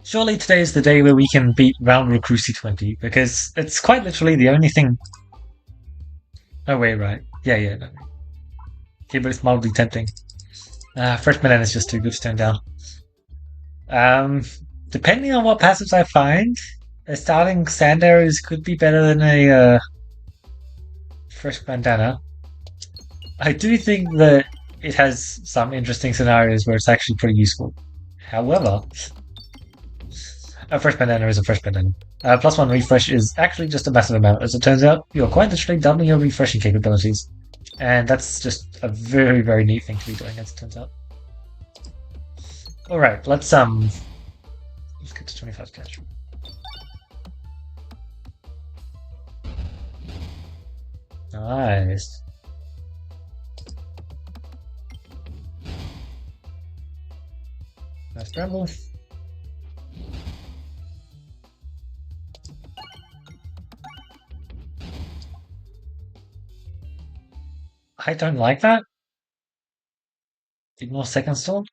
Surely today is the day where we can beat Roundrel Cruci 20, because it's quite literally the only thing. Oh, wait, right. Yeah, yeah, no. Okay, but it's mildly tempting. Fresh banana is just too good to turn down. Um, Depending on what passives I find, a starting sand arrows could be better than a fresh bandana. I do think that it has some interesting scenarios where it's actually pretty useful. However, a fresh bandana is a fresh bandana. Plus one refresh is actually just a massive amount. As it turns out, you're quite literally doubling your refreshing capabilities. And that's just a very, very neat thing to be doing, as it turns out. Alright, let's get to 25 cash. Nice. Nice bramble. I don't like that. Ignore second storm.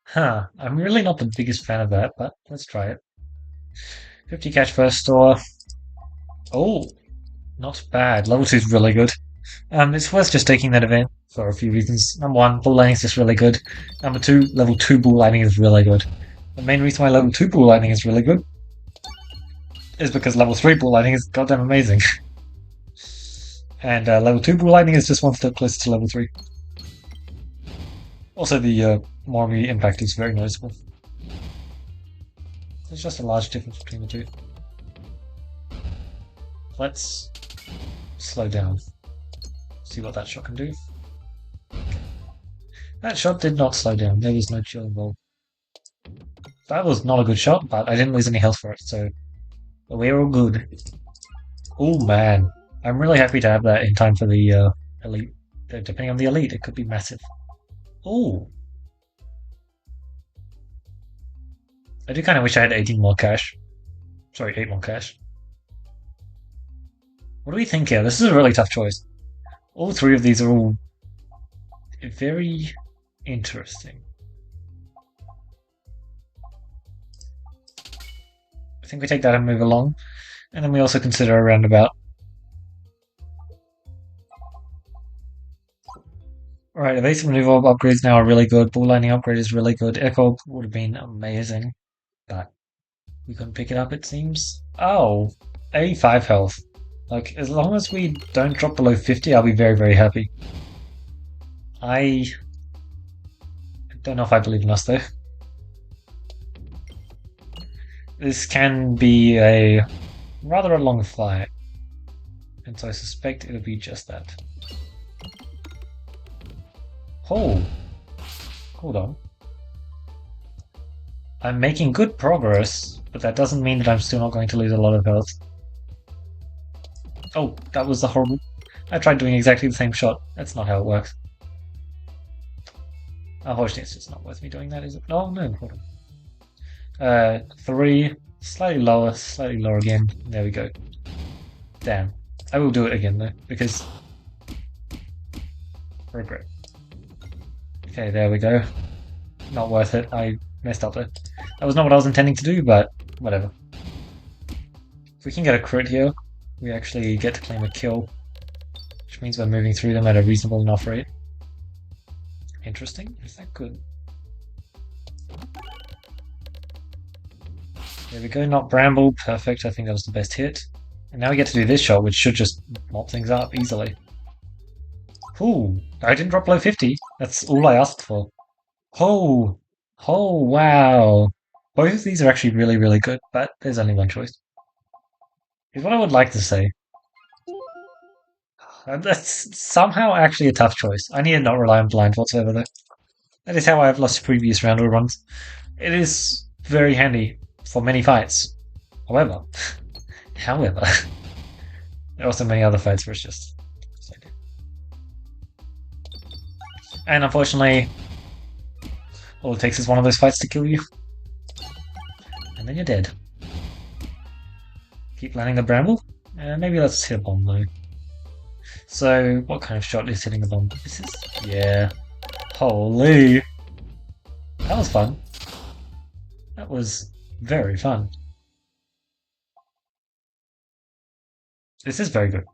Huh. I'm really not the biggest fan of that, but let's try it. 50 cash first store. Oh, not bad. Level 2 is really good. It's worth just taking that event for a few reasons. Number one, bull lightning is just really good. Number two, level 2 bull lightning is really good. The main reason why level 2 bull lightning is really good is because level 3 bull lightning is goddamn amazing. And level 2 bull lightning is just one step closer to level 3. Also, the Morbi impact is very noticeable. There's just a large difference between the two. Let's slow down. See what that shot can do. That shot did not slow down. There was no chill involved. That was not a good shot, but I didn't lose any health for it, so we're all good. Oh man, I'm really happy to have that in time for the elite. Depending on the elite, it could be massive. Oh, I do kind of wish I had 18 more cash. Sorry, 8 more cash. What do we think here? This is a really tough choice. All three of these are all very interesting. I think we take that and move along. And then we also consider a roundabout. Alright, evasive removal upgrades now are really good. Bull lining upgrade is really good. Echo would have been amazing. But we couldn't pick it up, it seems. Oh, 85 health. Like, as long as we don't drop below 50, I'll be very, very happy. I don't know if I believe in us, though. This can be rather a long flight. And so I suspect it'll be just that. Oh! Hold on. I'm making good progress, but that doesn't mean that I'm still not going to lose a lot of health. Oh, that was a horrible... I tried doing exactly the same shot. That's not how it works. Unfortunately, it's just not worth me doing that, is it? Oh, no, hold on. 3, slightly lower again. There we go. Damn. I will do it again, though, because... regret. Okay, there we go. Not worth it. I messed up there. That was not what I was intending to do, but whatever. If we can get a crit here, we actually get to claim a kill, which means we're moving through them at a reasonable enough rate. Interesting. Is that good? There we go. Not bramble. Perfect. I think that was the best hit. And now we get to do this shot, which should just mop things up easily. Ooh, I didn't drop below 50. That's all I asked for. Oh, oh, wow. Both of these are actually really, really good, but there's only one choice. Here's what I would like to say. That's somehow actually a tough choice. I need to not rely on blind whatsoever, though. That is how I have lost previous round runs. It is very handy for many fights. However, however, there are also many other fights where it's just... And unfortunately, all it takes is one of those fights to kill you. And then you're dead. Keep landing the bramble. Maybe let's hit a bomb though. So, what kind of shot is hitting a bomb? This is... yeah. Holy! That was fun. That was very fun. This is very good.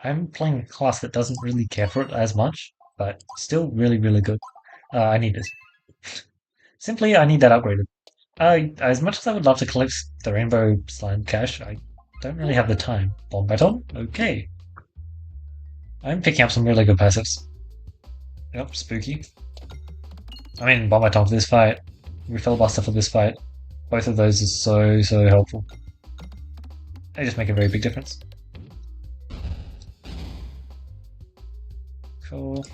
I'm playing a class that doesn't really care for it as much, but still really, really good. I need this. Simply, I need that upgraded. As much as I would love to collect the rainbow slime cash, I don't really have the time. Bomb baton? Okay. I'm picking up some really good passives. Yep, spooky. I mean, bomb baton for this fight. Refill buster for this fight. Both of those are so helpful. They just make a very big difference. Cool.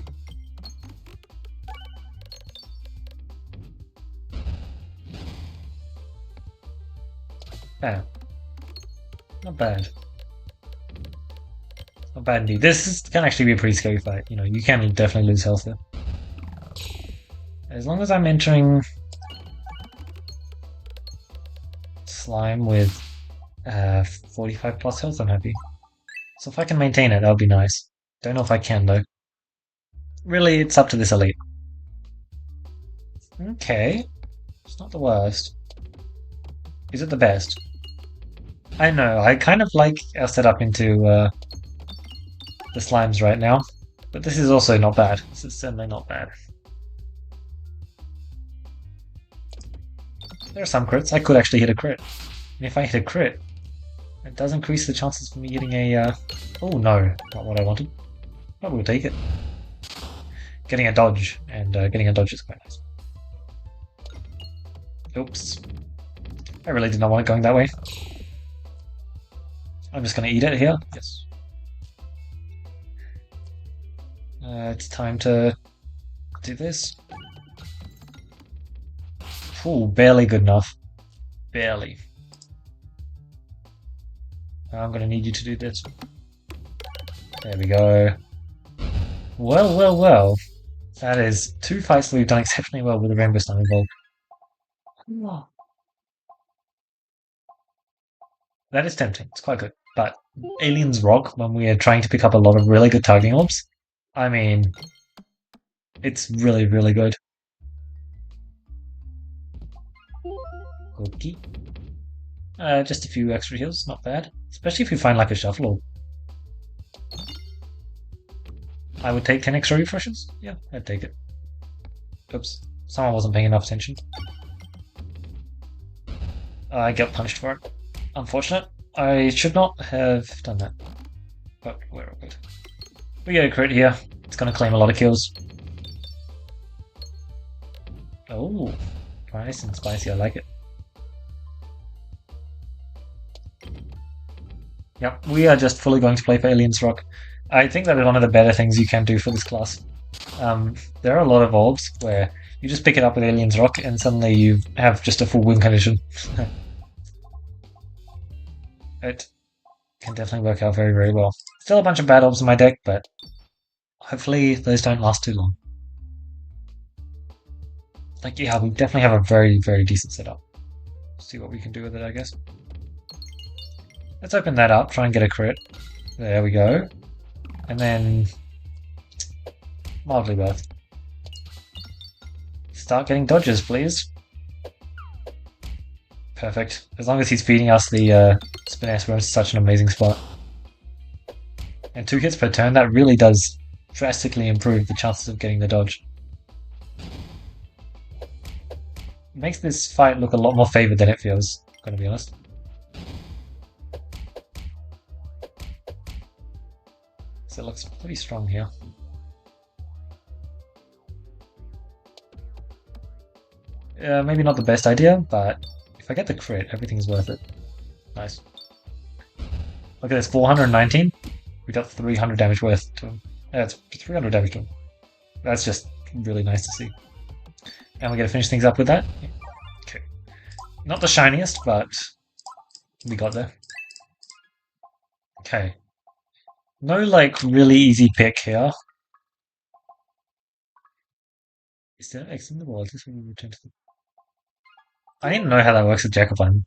Bam. Not bad. Not bad indeed. Can actually be a pretty scary fight. You know, you can definitely lose health there. As long as I'm entering slime with 45 plus health, I'm happy. So if I can maintain it, that would be nice. Don't know if I can though. Really, it's up to this elite. Okay. It's not the worst. Is it the best? I know, I kind of like our setup into the slimes right now, but this is also not bad. This is certainly not bad. There are some crits. I could actually hit a crit. And if I hit a crit, it does increase the chances for me getting a... Oh no, not what I wanted. But we'll take it. Getting a dodge, and getting a dodge is quite nice. Oops. I really did not want it going that way. I'm just going to eat it here. Yes. It's time to do this. Ooh, barely good enough. Barely. I'm going to need you to do this. There we go. Well. That is 2 fights that we've done exceptionally well with the Rainbow Slime involved. That is tempting. It's quite good. But Alien's Rock, when we are trying to pick up a lot of really good targeting orbs, I mean, it's really, really good. Okay. Just a few extra heals, not bad. Especially if you find like a shuffle orb. I would take 10 extra refreshes. Yeah, I'd take it. Oops. Someone wasn't paying enough attention. I got punished for it. Unfortunate. I should not have done that. But we're all good. We get a crit here. It's going to claim a lot of kills. Oh, nice and spicy. I like it. Yep, we are just fully going to play for Alien's Rock. I think that is one of the better things you can do for this class. There are a lot of orbs where you just pick it up with Alien's Rock and suddenly you have just a full win condition. It can definitely work out very, very well. Still a bunch of bad orbs in my deck, but hopefully those don't last too long. Like, yeah, we definitely have a very, very decent setup. See what we can do with it, I guess. Let's open that up, try and get a crit. There we go. And then... mildly worth. Start getting dodges, please. Perfect. As long as he's feeding us the Spiness, we're in such an amazing spot. And 2 hits per turn, that really does drastically improve the chances of getting the dodge. It makes this fight look a lot more favored than it feels, gonna be honest. So it looks pretty strong here. Maybe not the best idea, but if I get the crit, everything is worth it. Nice. Look at this, 419. We got 300 damage worth to him. Yeah, it's 300 damage to him. That's just really nice to see. And we get to finish things up with that. Okay. Not the shiniest, but we got there. Okay. No, like, really easy pick here. Is there X in the world? This will return to the... I didn't know how that works with Jacobine.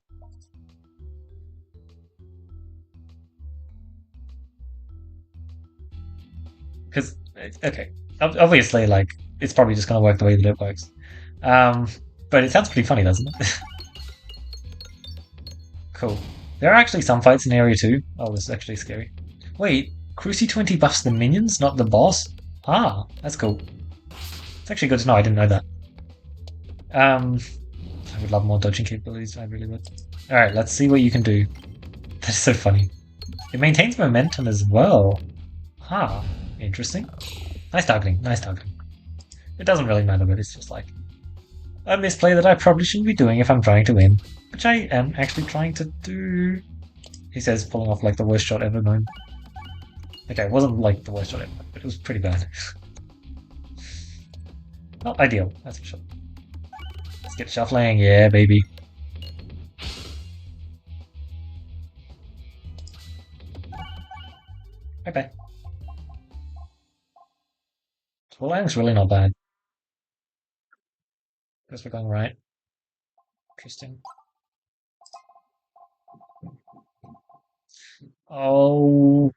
Because, okay, obviously, like, it's probably just going to work the way that it works. But it sounds pretty funny, doesn't it? Cool. There are actually some fights in Area 2. Oh, this is actually scary. Wait, Cruci 20 buffs the minions, not the boss? Ah, that's cool. It's actually good to know, I didn't know that. I would love more dodging capabilities, I really would. Alright, let's see what you can do. That's so funny. It maintains momentum as well. Ah, interesting. Nice targeting, nice targeting. It doesn't really matter, but it's just like a misplay that I probably shouldn't be doing if I'm trying to win. Which I am actually trying to do. He says, pulling off like the worst shot ever known. Okay, it wasn't like the worst shot ever, but it was pretty bad. Not ideal, that's for sure. Let's get shuffling, yeah, baby. Okay. Well, landing's really not bad. Guess we're going right. Interesting. Oh,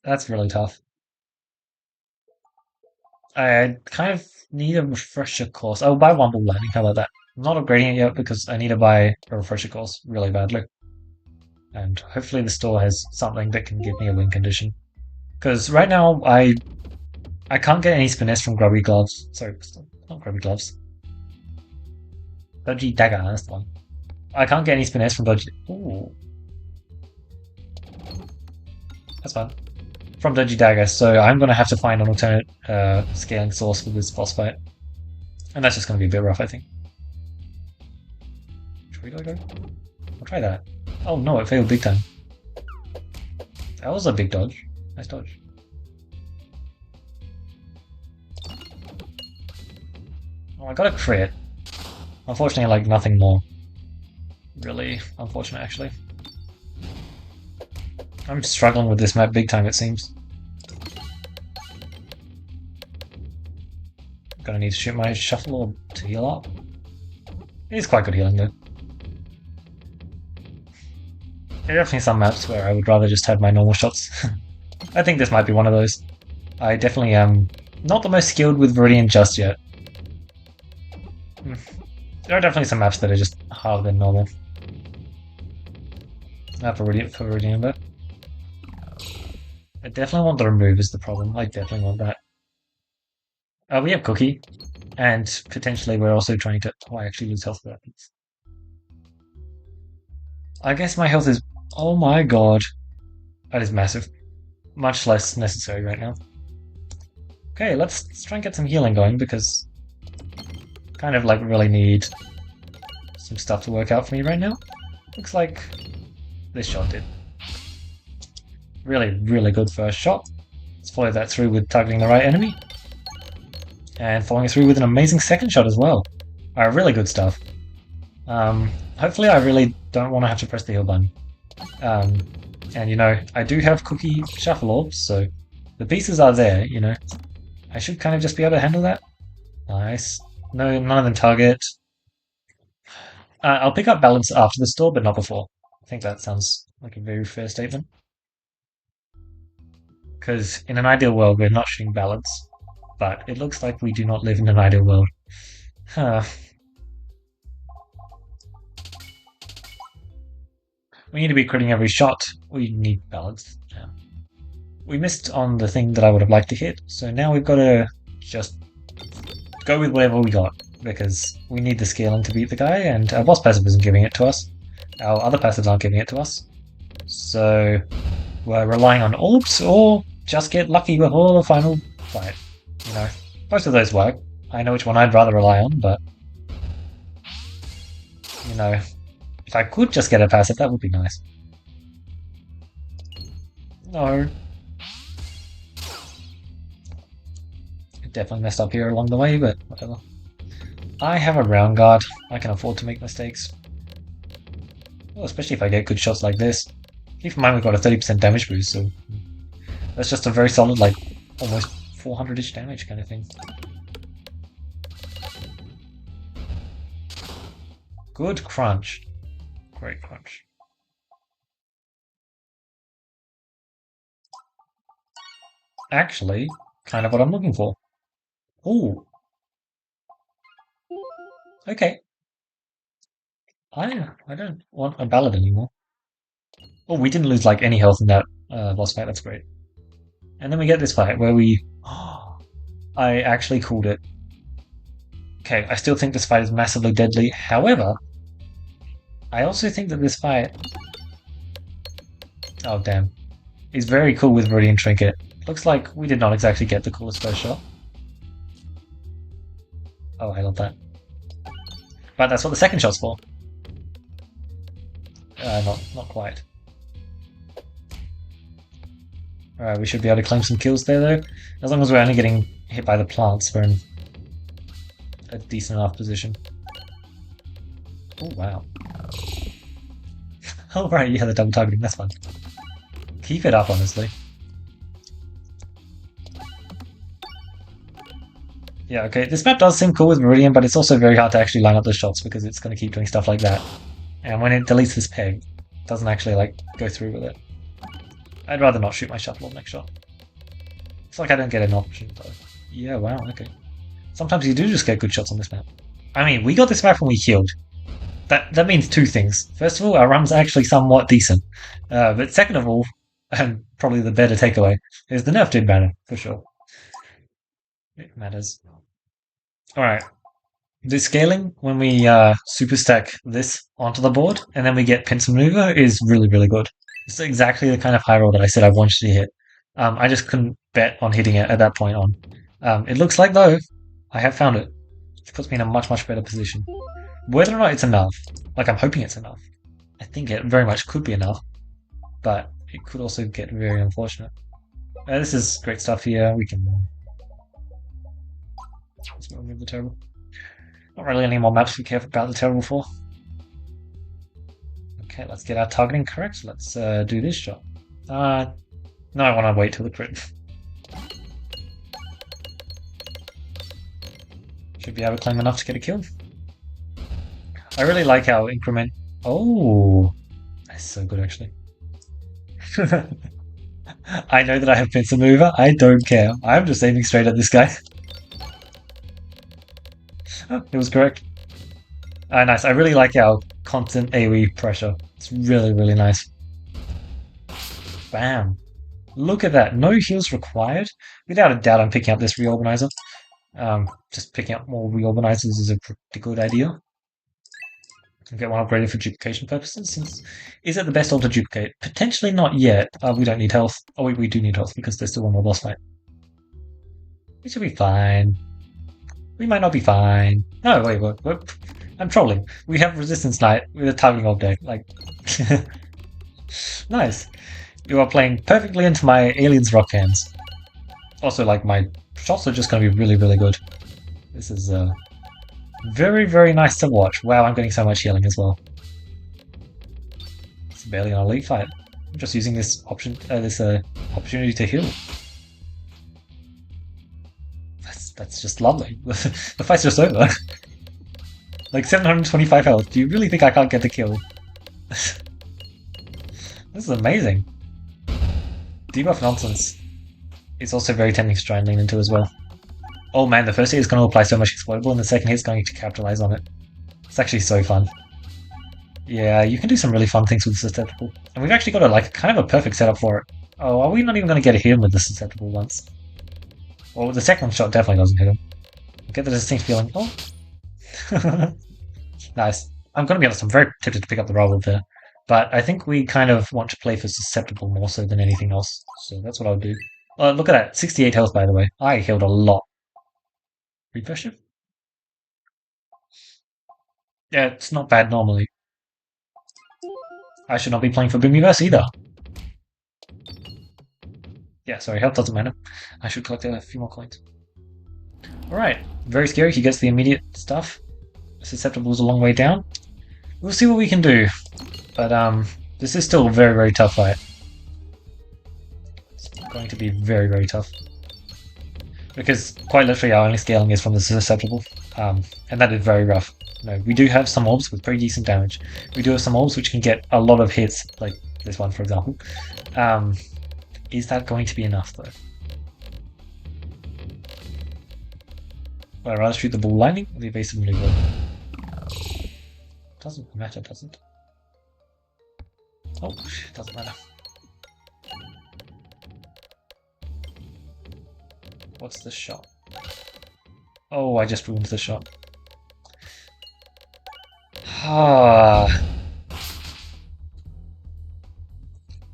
that's really tough. I kind of need a refresher course. I'll buy one more landing. How about that? I'm not upgrading it yet because I need to buy a refresher course really badly. And hopefully the store has something that can give me a win condition. Because right now I can't get any finesse from grubby gloves. Sorry, not grubby gloves. Dodgy dagger, that's the one. I can't get any finesse from dodgy. Ooh, that's fun. From dodgy dagger, so I'm gonna have to find an alternate scaling source for this boss fight, and that's just gonna be a bit rough, I think. Should we go? I'll try that. Oh no, it failed big time. That was a big dodge. Nice dodge. Oh, I got a crit. Unfortunately, like nothing more. Really unfortunate, actually. I'm struggling with this map big time, it seems. Gonna need to shoot my shuffle orb to heal up. It is quite good healing, though. There are definitely some maps where I would rather just have my normal shots. I think this might be one of those. I definitely am not the most skilled with Viridian just yet. There are definitely some maps that are just harder than normal. Not for Viridian, but I definitely want the remove is the problem. I definitely want that. We have Cookie, and potentially we're also trying to... Oh, I actually lose health for that. I guess my health is... Oh my god. That is massive. Much less necessary right now. Okay, let's try and get some healing going, because... kind of like really need some stuff to work out for me right now. Looks like this shot did. Really, really good first shot. Let's follow that through with targeting the right enemy. And following it through with an amazing second shot as well. Really good stuff. Hopefully I really don't want to have to press the heal button. And you know, I do have Cookie Shuffle Orbs, so the pieces are there, you know. I should kind of just be able to handle that. Nice. No, none of them target. I'll pick up balance after the store, but not before. I think that sounds like a very fair statement. Because in an ideal world, we're not shooting balance, but it looks like we do not live in an ideal world. Huh. We need to be critting every shot. We need balance. Yeah. We missed on the thing that I would have liked to hit, so now we've got to just go with whatever we got, because we need the scaling to beat the guy, and our boss passive isn't giving it to us. Our other passives aren't giving it to us. So we're relying on orbs, or just get lucky before the final fight. You know, both of those work. I know which one I'd rather rely on, but you know, if I could just get a passive, that would be nice. No. Definitely messed up here along the way, but whatever. I have a round guard. I can afford to make mistakes. Well, especially if I get good shots like this. Keep in mind we've got a 30% damage boost, so that's just a very solid, like, almost 400-ish damage kind of thing. Good crunch. Great crunch. Actually, kind of what I'm looking for. Ooh. Okay. I don't want a ballad anymore. Oh, we didn't lose like any health in that boss fight. That's great. And then we get this fight where we. I actually called it. Okay, I still think this fight is massively deadly. However, I also think that this fight. Oh damn, is very cool with Viridian Trinket. Looks like we did not exactly get the coolest first shot. Oh, I love that. But that's what the second shot's for. Not quite. Alright, we should be able to claim some kills there though. As long as we're only getting hit by the plants, we're in a decent enough position. Oh wow. Oh right, yeah, the double targeting, that's fun. Keep it up, honestly. Yeah, okay, this map does seem cool with Meridian, but it's also very hard to actually line up the shots because it's going to keep doing stuff like that. And when it deletes this peg, it doesn't actually, like, go through with it. I'd rather not shoot my shuttle on next shot. It's like I don't get an option, though. Yeah, wow, okay. Sometimes you do just get good shots on this map. I mean, we got this map when we healed. That means two things. First of all, our run's actually somewhat decent. But second of all, and probably the better takeaway, is the nerf did matter, for sure. It matters. Alright. The scaling, when we super stack this onto the board, and then we get pincer maneuver, is really, really good. It's exactly the kind of high roll that I said I wanted to hit. I just couldn't bet on hitting it at that point on. It looks like, though, I have found it. Which puts me in a much, much better position. Whether or not it's enough, like I'm hoping it's enough, I think it very much could be enough, but it could also get very unfortunate. This is great stuff here. We can... Let's remove the terrible. Not really any more maps we care about the terrible for. Okay, let's get our targeting correct. Let's do this shot. No, I want to wait till the crit. Should be able to claim enough to get a kill. I really like how increment... Oh! That's so good, actually. I know that I have pincer mover. I don't care. I'm just aiming straight at this guy. Oh, it was correct. Nice. I really like our constant AoE pressure. It's really, really nice. Bam. Look at that. No heals required. Without a doubt, I'm picking up this reorganizer. Just picking up more reorganizers is a pretty good idea. I'll get one upgraded for duplication purposes. Since, is it the best all to duplicate? Potentially not yet. We don't need health. Oh, we do need health because there's still one more boss fight. We should be fine. We might not be fine. No, wait, I'm trolling. We have resistance knight with a targeting object. Like, nice. You are playing perfectly into my aliens rock hands. Also, like, my shots are just going to be really, really good. This is very, very nice to watch. Wow, I'm getting so much healing as well. It's barely an elite fight. I'm just using this opportunity to heal. That's just lovely. The fight's just over. Like 725 health. Do you really think I can't get the kill? This is amazing. Debuff nonsense. It's also very tempting to try and lean into as well. Oh man, the first hit is going to apply so much explodable, and the second hit is going to capitalize on it. It's actually so fun. Yeah, you can do some really fun things with susceptible. And we've actually got kind of a perfect setup for it. Oh, are we not even going to get a hit with the susceptible once? Well, the second shot definitely doesn't hit him. Get the distinct feeling. Oh. Nice. I'm going to be honest, I'm very tempted to pick up the roll there. But I think we kind of want to play for susceptible more so than anything else. So that's what I'll do. Look at that. 68 health, by the way. I healed a lot. Refresh it? Yeah, it's not bad normally. I should not be playing for Boomyverse either. Yeah, sorry, health doesn't matter. I should collect a few more coins. Alright, very scary. He gets the immediate stuff. Susceptible is a long way down. We'll see what we can do. But this is still a very, very tough fight. It's going to be very, very tough. Because quite literally our only scaling is from the susceptible. And that is very rough. No, we do have some orbs with pretty decent damage. We do have some orbs which can get a lot of hits, like this one for example. Is that going to be enough though? Would I rather shoot the ball lightning or the evasive maneuver? Doesn't matter, does it? Oh, doesn't matter. What's the shot? Oh, I just ruined the shot. Ah.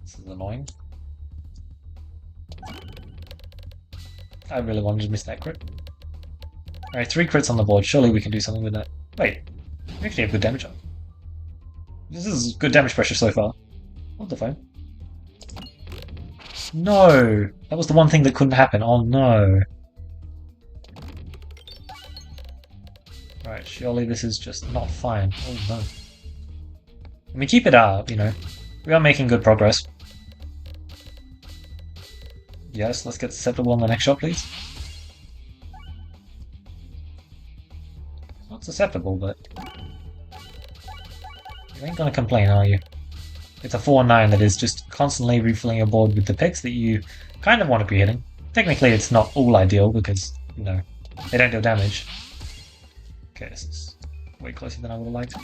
This is annoying. I really wanted to miss that crit. Alright, 3 crits on the board. Surely we can do something with that. Wait, we actually have good damage on. This is good damage pressure so far. What the fuck? No! That was the one thing that couldn't happen. Oh no. Right, surely this is just not fine. Oh no. I mean, keep it up, you know. We are making good progress. Yes, let's get susceptible on the next shot, please. Not susceptible, but... You ain't gonna complain, are you? It's a 4-9 that is just constantly refilling your board with the picks that you kind of want to be hitting. Technically, it's not all ideal because, you know, they don't deal damage. Okay, this is way closer than I would have liked.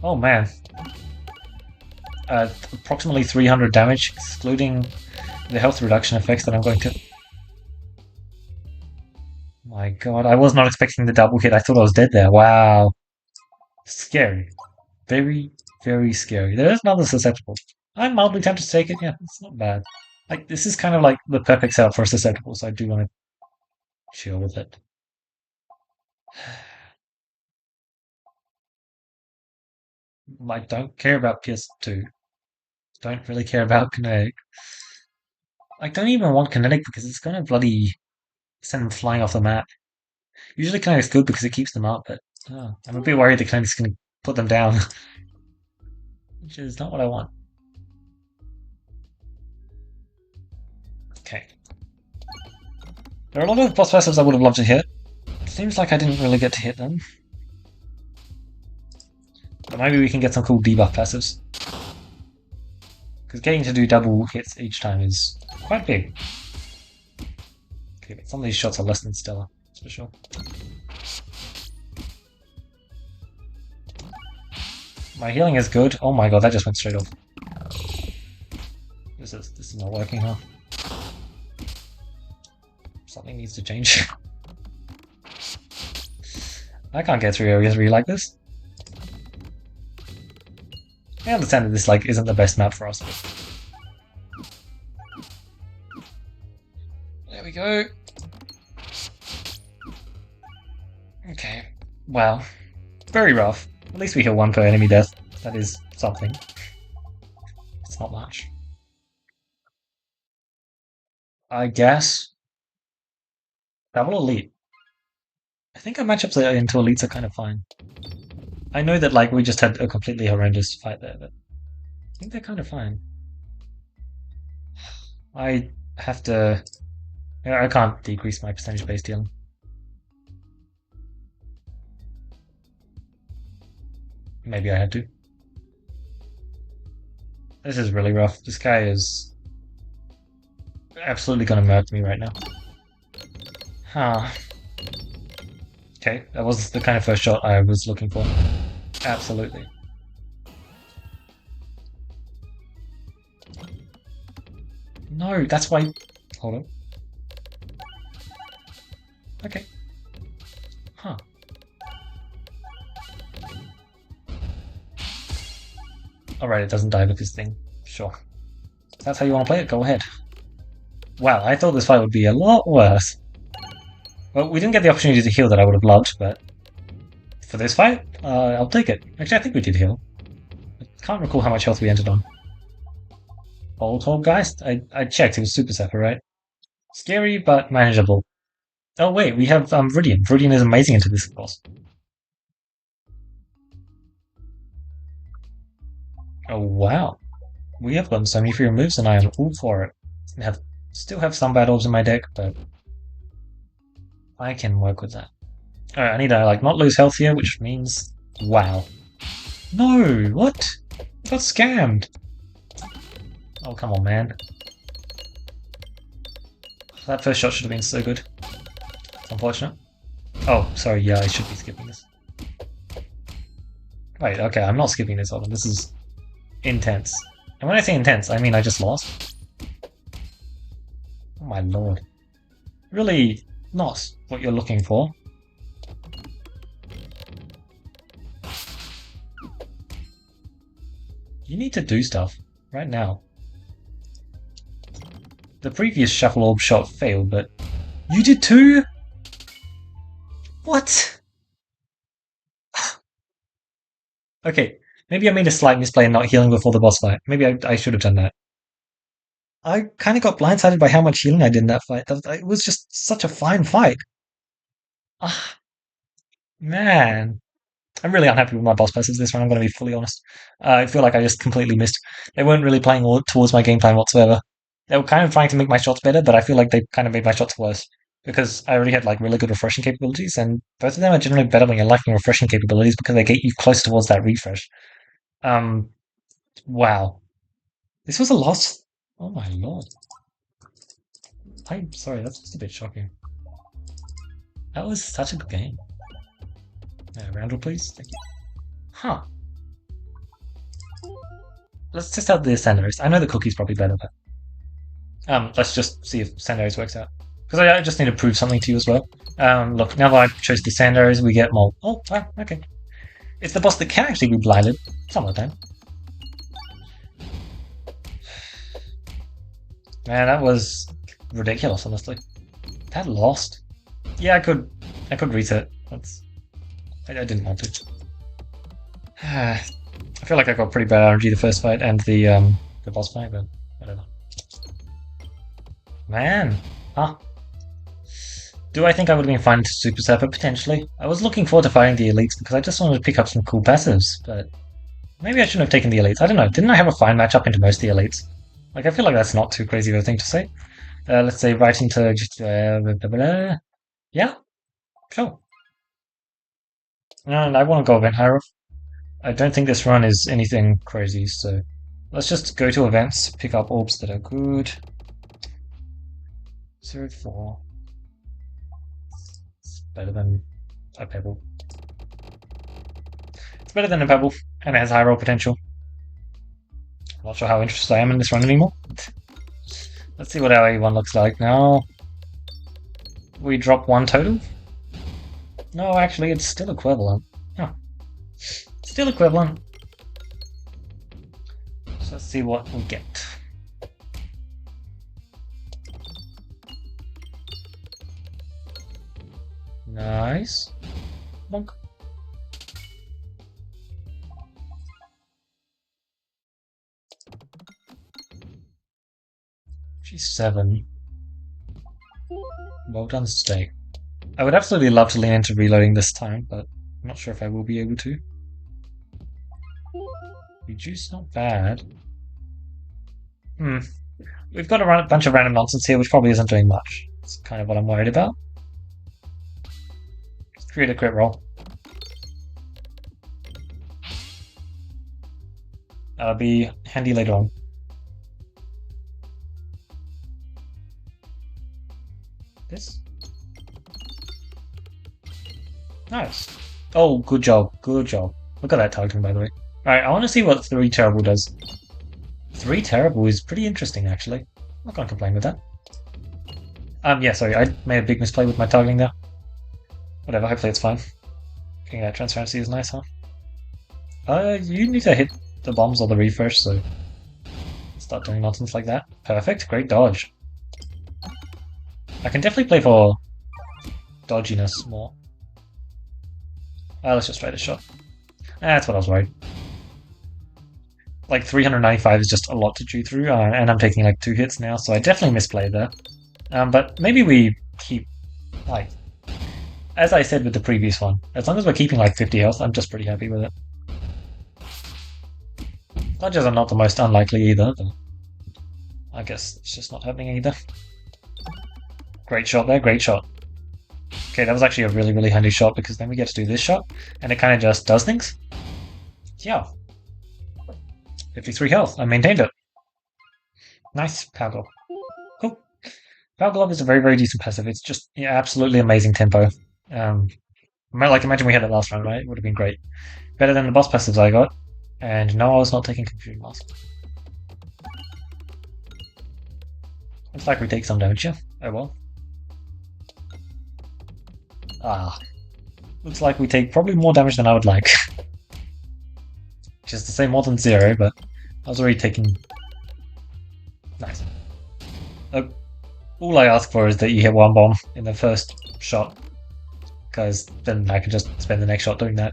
Oh man. Approximately 300 damage, excluding the health reduction effects that I'm going to... My god, I was not expecting the double hit. I thought I was dead there. Wow. Scary. Very, very scary. There is another susceptible. I'm mildly tempted to take it. Yeah, it's not bad. Like, this is kind of like the perfect setup for a susceptible, so I do want to chill with it. I don't care about PS2. Don't really care about kinetic. I don't even want kinetic because it's gonna bloody send them flying off the map. Usually kinetic's good because it keeps them up, but I'm a bit worried that kinetic's gonna put them down. Which is not what I want. Okay. There are a lot of boss passives I would have loved to hit. Seems like I didn't really get to hit them. But maybe we can get some cool debuff passives. Because getting to do double hits each time is quite big. Okay, but some of these shots are less than stellar, that's for sure. My healing is good. Oh my god, that just went straight off. This is not working, huh? Something needs to change. I can't get through Area 3 like this. I understand that this like isn't the best map for us, but... There we go. Okay. Well, very rough. At least we heal 1 per enemy death. That is something. It's not much. I guess. Double Elite. I think our matchups into Elites are kind of fine. I know that like we just had a completely horrendous fight there, but I think they're kind of fine. I have to... I can't decrease my percentage-based healing. Maybe I had to. This is really rough. This guy is absolutely gonna murk me right now. Huh. Okay, that was the kind of first shot I was looking for. Absolutely. No, that's why... Hold on. Okay. Huh. Alright, it doesn't die with this thing. Sure. If that's how you want to play it, go ahead. Wow, I thought this fight would be a lot worse. Well, we didn't get the opportunity to heal that I would have loved, but... For this fight, I'll take it. Actually, I think we did heal. I can't recall how much health we ended on. Old Geist? I checked, it was Super Zephyr, right? Scary, but manageable. Oh wait, we have Viridian. Viridian is amazing into this boss. Oh wow. We have gotten so many free moves and I am all for it. I still have some bad orbs in my deck, but I can work with that. Alright, I need to like not lose health here, which means... Wow. No! What? I got scammed! Oh, come on, man. That first shot should have been so good. It's unfortunate. Oh, sorry, yeah, I should be skipping this. Wait, okay, I'm not skipping this one. This is intense. And when I say intense, I mean I just lost. Oh my lord. Really not what you're looking for. You need to do stuff. Right now. The previous shuffle orb shot failed, but... You did too? What? Okay, maybe I made a slight misplay in not healing before the boss fight. Maybe I should have done that. I kind of got blindsided by how much healing I did in that fight. It was just such a fine fight. Ah, man. I'm really unhappy with my boss passes this round, I'm going to be fully honest. I feel like I just completely missed. They weren't really playing towards my game plan whatsoever. They were kind of trying to make my shots better, but I feel like they kind of made my shots worse. Because I already had like really good refreshing capabilities, and both of them are generally better when you're lacking refreshing capabilities because they get you close towards that refresh. Um, wow. This was a loss. Oh my lord. I'm sorry, that's just a bit shocking. That was such a good game. Roundrel, please. Thank you. Huh. Let's test out the Sandos. I know the cookie's probably better, but let's just see if Sandos works out. Because I just need to prove something to you as well. Look, now that I chose the Sandos, we get more. Oh, okay. It's the boss that can actually be blinded some of the time. Man, that was ridiculous, honestly. That lost. Yeah, I could reset. I didn't want to. I feel like I got pretty bad RNG the first fight and the boss fight, but whatever. Man, huh? Do I think I would have been fine to Super Sapper? Potentially. I was looking forward to fighting the elites because I just wanted to pick up some cool passives, but maybe I shouldn't have taken the elites. I don't know. Didn't I have a fine matchup into most of the elites? Like, I feel like that's not too crazy of a thing to say. Let's say right into just yeah, sure. And I want to go event higher. I don't think this run is anything crazy, so let's just go to events, pick up orbs that are good. 0-4. It's better than a pebble. It's better than a pebble, and it has high roll potential. I'm not sure how interested I am in this run anymore. Let's see what our A1 looks like now. We drop 1 total? No, actually, it's still equivalent. Huh. Still equivalent. So let's see what we get. Nice. Bonk. G7. Well done, stay. I would absolutely love to lean into reloading this time, but I'm not sure if I will be able to. Reduce, not bad. We've got a bunch of random nonsense here, which probably isn't doing much. That's kind of what I'm worried about. Let's create a crit roll. That'll be handy later on. This? Nice. Oh, good job. Good job. Look at that targeting, by the way. Alright, I want to see what 3 Terrible does. 3 Terrible is pretty interesting, actually. I'm not going to complain with that. Yeah, sorry, I made a big misplay with my targeting there. Whatever, hopefully it's fine. Getting that transparency is nice, huh? You need to hit the bombs or the refresh, so start doing nonsense like that. Perfect, great dodge. I can definitely play for dodginess more. Let's just try this shot. That's what I was worried. Like 395 is just a lot to chew through, and I'm taking like 2 hits now, so I definitely misplayed there. But maybe we keep, like, as I said with the previous one, as long as we're keeping like 50 health, I'm just pretty happy with it. Dodges are not the most unlikely either, but I guess it's just not happening either. Great shot there, great shot. Okay, that was actually a really, really handy shot because then we get to do this shot, and it kind of just does things. Yeah. 53 health, I maintained it. Nice, Power Glove. Cool. Power Glove is a very, very decent passive. It's just absolutely amazing tempo. Like, imagine we had it last round, right? It would have been great. Better than the boss passives I got. And no, I was not taking Confusion Mask. Looks like we take some damage here. Oh well. Ah. Looks like we take probably more damage than I would like. Just to say more than 0, but I was already taking... Nice. All I ask for is that you hit one bomb in the first shot. Because then I can just spend the next shot doing that.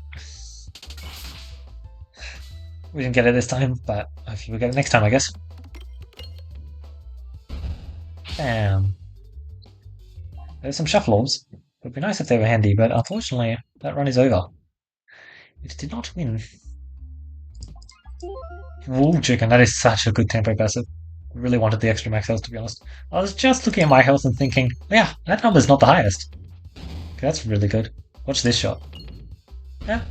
We didn't get it this time, but hopefully we'll get it next time, I guess. Bam. There's some shuffle orbs. It would be nice if they were handy, but unfortunately, that run is over. It did not win. Ooh, chicken, that is such a good tempo passive. I really wanted the extra max health, to be honest. I was just looking at my health and thinking, yeah, that number's not the highest. Okay, that's really good. Watch this shot. Yeah,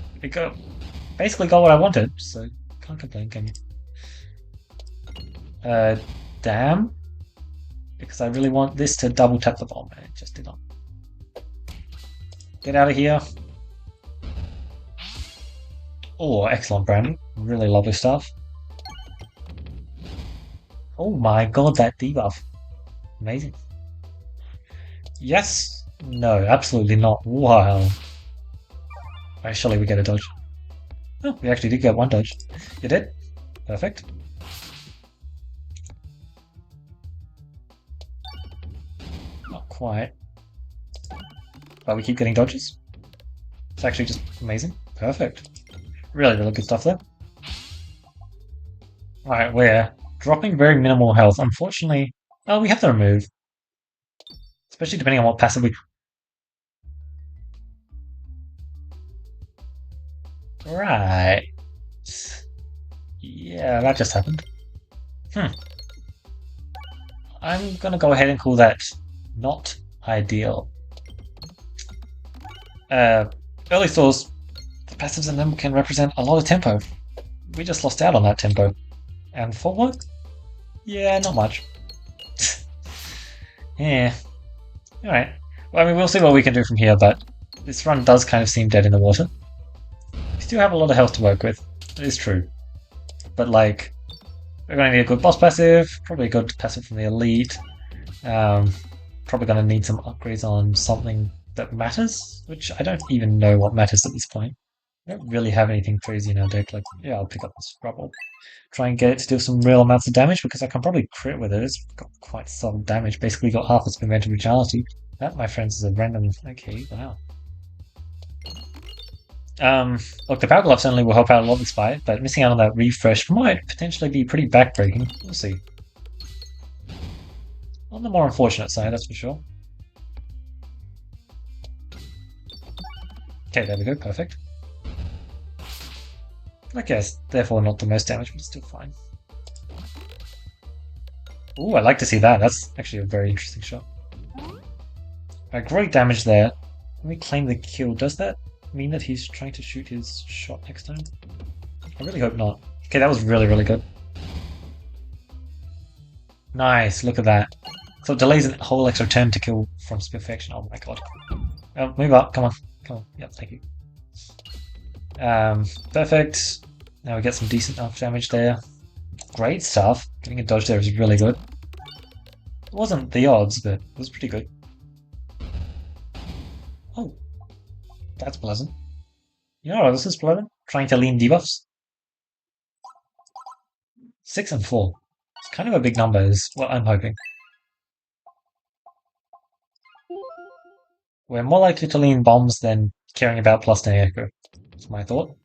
basically got what I wanted, so can't complain, can you? Damn. Because I really want this to double tap the bomb, and it just did not. Get out of here. Oh, excellent, Brandon. Really lovely stuff. Oh my god, that debuff. Amazing. Yes? No, absolutely not. Wow. Surely we get a dodge. Oh, we actually did get one dodge. You did? Perfect. Not quite. But we keep getting dodges. It's actually just amazing. Perfect. Really, really good stuff there. Alright, we're dropping very minimal health. Unfortunately, oh, we have to remove. Especially depending on what passive we... Right. Yeah, that just happened. I'm gonna go ahead and call that not ideal. Early stores, the passives in them can represent a lot of tempo. We just lost out on that tempo. And for what? Yeah, not much. Yeah. Alright. Well, I mean, we'll see what we can do from here, but this run does kind of seem dead in the water. We still have a lot of health to work with. It is true. But, like, we're going to need a good boss passive, probably a good passive from the elite. Probably going to need some upgrades on something that matters, which I don't even know what matters at this point. I don't really have anything crazy in our deck. Like, yeah, I'll pick up this rubble. Try and get it to do some real amounts of damage, because I can probably crit with it. It's got quite solid damage. Basically got half its preventive brutality. That, my friends, is a random... Okay, wow. Look, the Power Glove certainly will help out a lot this fight, but missing out on that refresh might potentially be pretty backbreaking. We'll see. On the more unfortunate side, that's for sure. Okay, there we go, perfect. I guess, therefore not the most damage, but still fine. Ooh, I like to see that. That's actually a very interesting shot. Great damage there. Let me claim the kill. Does that mean that he's trying to shoot his shot next time? I really hope not. Okay, that was really, really good. Nice, look at that. So it delays a whole extra turn to kill from Spinfection. Oh my god. Oh, move up, come on. Come on. Yep, thank you. Perfect. Now we get some decent enough damage there. Great stuff. Getting a dodge there is really good. It wasn't the odds, but it was pretty good. Oh, that's pleasant. You know what this is pleasant? Trying to lean debuffs. 6 and 4. It's kind of a big number, is what I'm hoping. We're more likely to lean bombs than caring about plus 10 echo. That's my thought.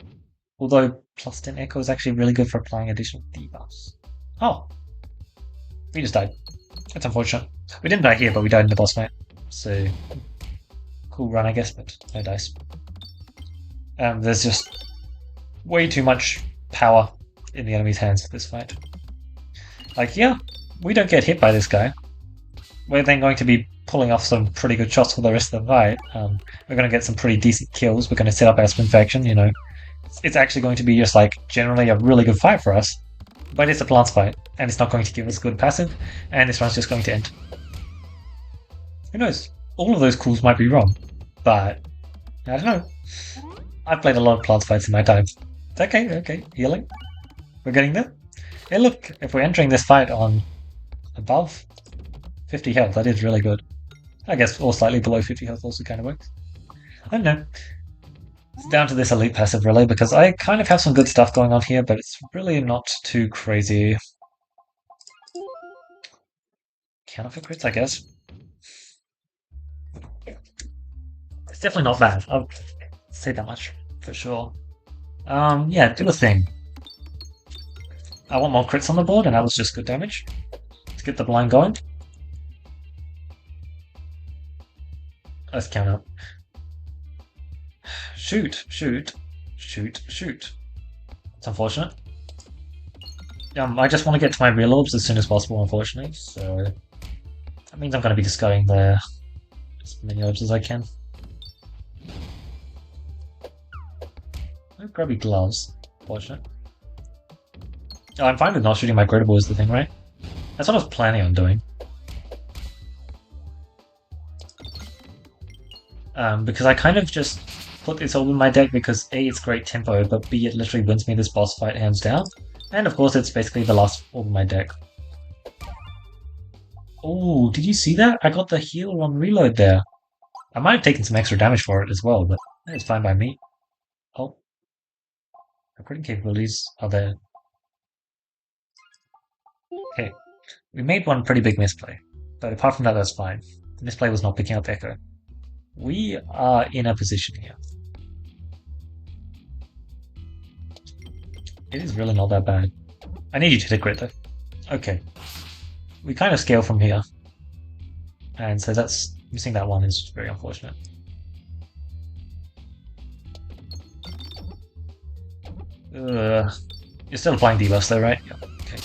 Although plus 10 echo is actually really good for applying additional debuffs. Oh! We just died. That's unfortunate. We didn't die here, but we died in the boss fight. So, cool run, I guess, but no dice. There's just way too much power in the enemy's hands for this fight. Like, yeah, we don't get hit by this guy. We're then going to be pulling off some pretty good shots for the rest of the fight. We're going to get some pretty decent kills. We're going to set up our Spinfection, you know. It's actually going to be just, like, generally a really good fight for us. But it's a Plants fight, and it's not going to give us good passive, and this one's just going to end. Who knows? All of those calls might be wrong, but I don't know. I've played a lot of plants fights in my time. It's okay, okay. Healing. We're getting there. Hey, look, if we're entering this fight on above 50 health, that is really good. I guess, or slightly below 50 health also kind of works. I don't know. It's down to this elite passive really, because I kind of have some good stuff going on here, but it's really not too crazy. Counterfeit crits, I guess. It's definitely not bad. I'll say that much for sure. Yeah, do a thing. I want more crits on the board, and that was just good damage. Let's get the blind going. Let's count up. Shoot, shoot, shoot, shoot. It's unfortunate. I just want to get to my real orbs as soon as possible, unfortunately, so that means I'm going to be discarding as many orbs as I can. I'll grab gloves. Unfortunate. Oh, I'm fine with not shooting my Incredible is the thing, right? That's what I was planning on doing. Because I kind of just put this all in my deck because A, it's great tempo, but B, it literally wins me this boss fight hands down. And of course, it's basically the last orb in my deck. Oh, did you see that? I got the heal on reload there. I might have taken some extra damage for it as well, but it's fine by me. Oh. Our critting capabilities are there. Okay. We made one pretty big misplay. But apart from that, that's fine. The misplay was not picking up Echo. We are in a position here. It is really not that bad. I need you to hit a crit though. Okay. We kind of scale from here. And so that's missing that one is very unfortunate. You're still applying debuffs though, right? Yeah. Okay,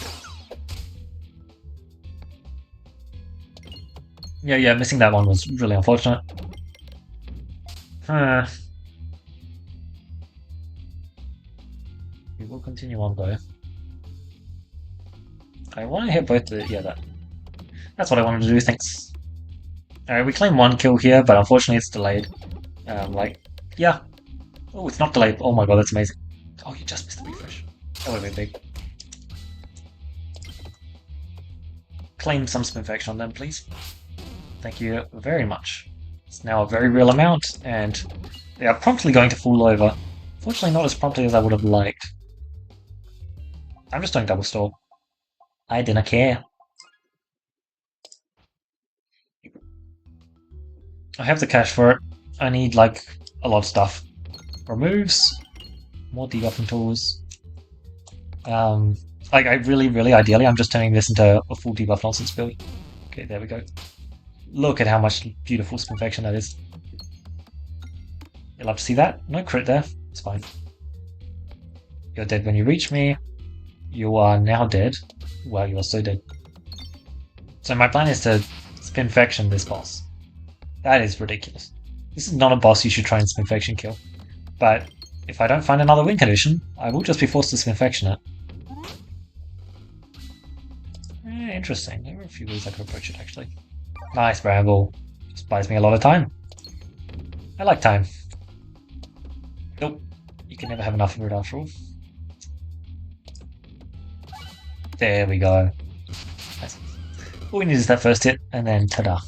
good. Yeah, missing that one was really unfortunate. We will continue on though. I want to hit both the... yeah, that's what I wanted to do, thanks. Alright, we claim one kill here, but unfortunately it's delayed. Yeah. Oh, it's not delayed. Oh my god, that's amazing. Oh, you just missed the refresh. That would have been big. Claim some Spinfection on them, please. Thank you very much. It's now a very real amount, and they are promptly going to fall over. Fortunately, not as promptly as I would have liked. I'm just doing double stall. I didn't care. I have the cash for it. I need, like, a lot of stuff. Removes. More debuffing tools. I really, ideally, I'm just turning this into a full debuff nonsense build. Okay, there we go. Look at how much beautiful Spinfection that is. You'll love to see that. No crit there. It's fine. You're dead when you reach me. You are now dead. Wow, you are so dead. So my plan is to Spinfection this boss. That is ridiculous. This is not a boss you should try and Spinfection kill. But if I don't find another win condition, I will just be forced to Spinfection it. Interesting. There are a few ways I could approach it, actually. Nice Bramble. Just buys me a lot of time. I like time. Nope. You can never have enough of it after all. There we go. Nice. All we need is that first hit, and then ta-da.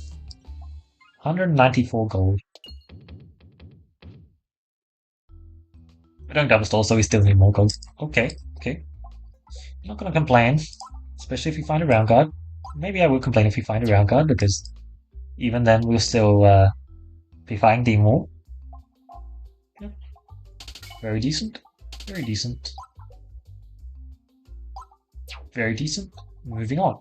194 gold. We don't double stall, so we still need more gold. Okay. I'm not gonna complain. Especially if we find a round guard. Maybe I will complain if we find a round guard, because even then we'll still be fighting Demon. Yep. Very decent. Very decent. Very decent. Moving on.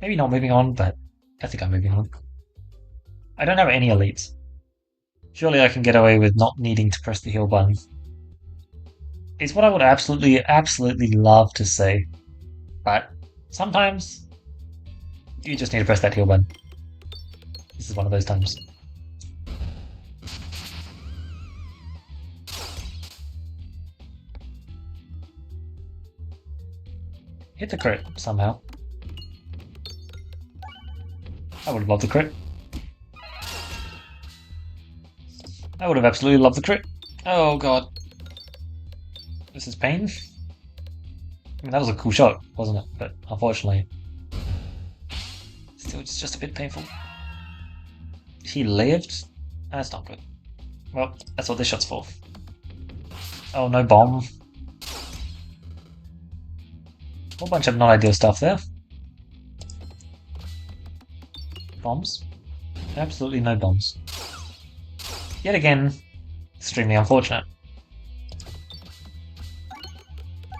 Maybe not moving on, but I think I'm moving on. I don't have any elites. Surely I can get away with not needing to press the heal button. It's what I would absolutely love to say. But sometimes you just need to press that heal button. This is one of those times. Hit the crit somehow. I would have loved the crit. I would have absolutely loved the crit. Oh god. This is pain. I mean, that was a cool shot, wasn't it? But unfortunately, still it's just a bit painful. He lived? That's not good. Well, that's what this shot's for. Oh, no bomb. Whole bunch of not ideal stuff there. Bombs? Absolutely no bombs. Yet again, extremely unfortunate.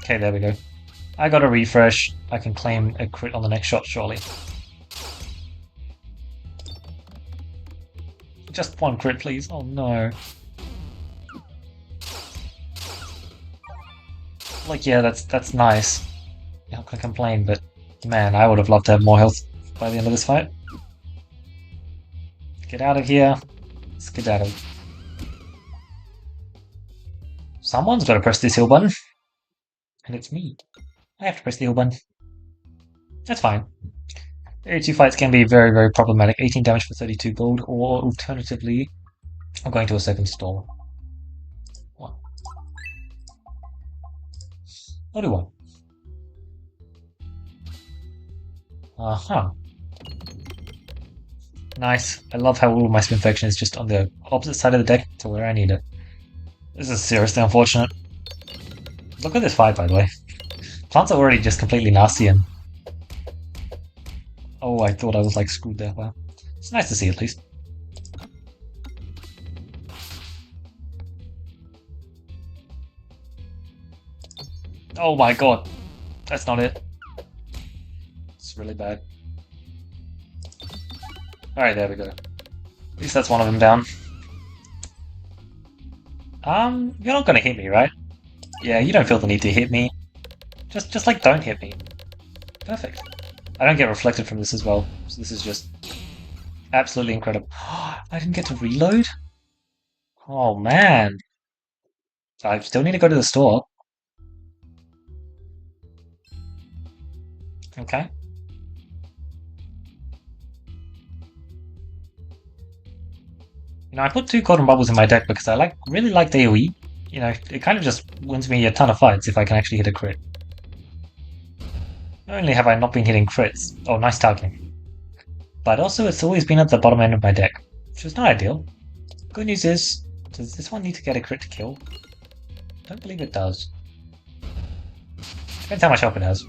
Okay, there we go. I got a refresh. I can claim a crit on the next shot, surely. Just one crit, please. Oh no. Like, yeah, that's nice. Not gonna complain, but man, I would have loved to have more health by the end of this fight. Get out of here. Skedaddle. Someone's got to press this heal button. And it's me. I have to press the heal button. That's fine. Area 2 fights can be very, very problematic. 18 damage for 32 gold, or alternatively, I'm going to a second stall. One. I'll do one. Uh-huh. Nice. I love how all of my Spinfection is just on the opposite side of the deck to where I need it. This is seriously unfortunate. Look at this fight, by the way. Plants are already just completely nasty and... Oh, I thought I was like screwed there. Wow. It's nice to see at least. Oh my god. That's not it. It's really bad. Alright, there we go. At least that's one of them down. You're not gonna hit me, right? Yeah, you don't feel the need to hit me. Just like, don't hit me. Perfect. I don't get reflected from this as well, so this is just absolutely incredible. I didn't get to reload? Oh man. I still need to go to the store. Okay. You know, I put 2 golden bubbles in my deck because I really like AoE. You know, it kind of just wins me a ton of fights if I can actually hit a crit. Not only have I not been hitting crits, oh, nice targeting, but also it's always been at the bottom end of my deck, which is not ideal. Good news is, does this one need to get a crit to kill? Don't believe it does. Depends how much help it has.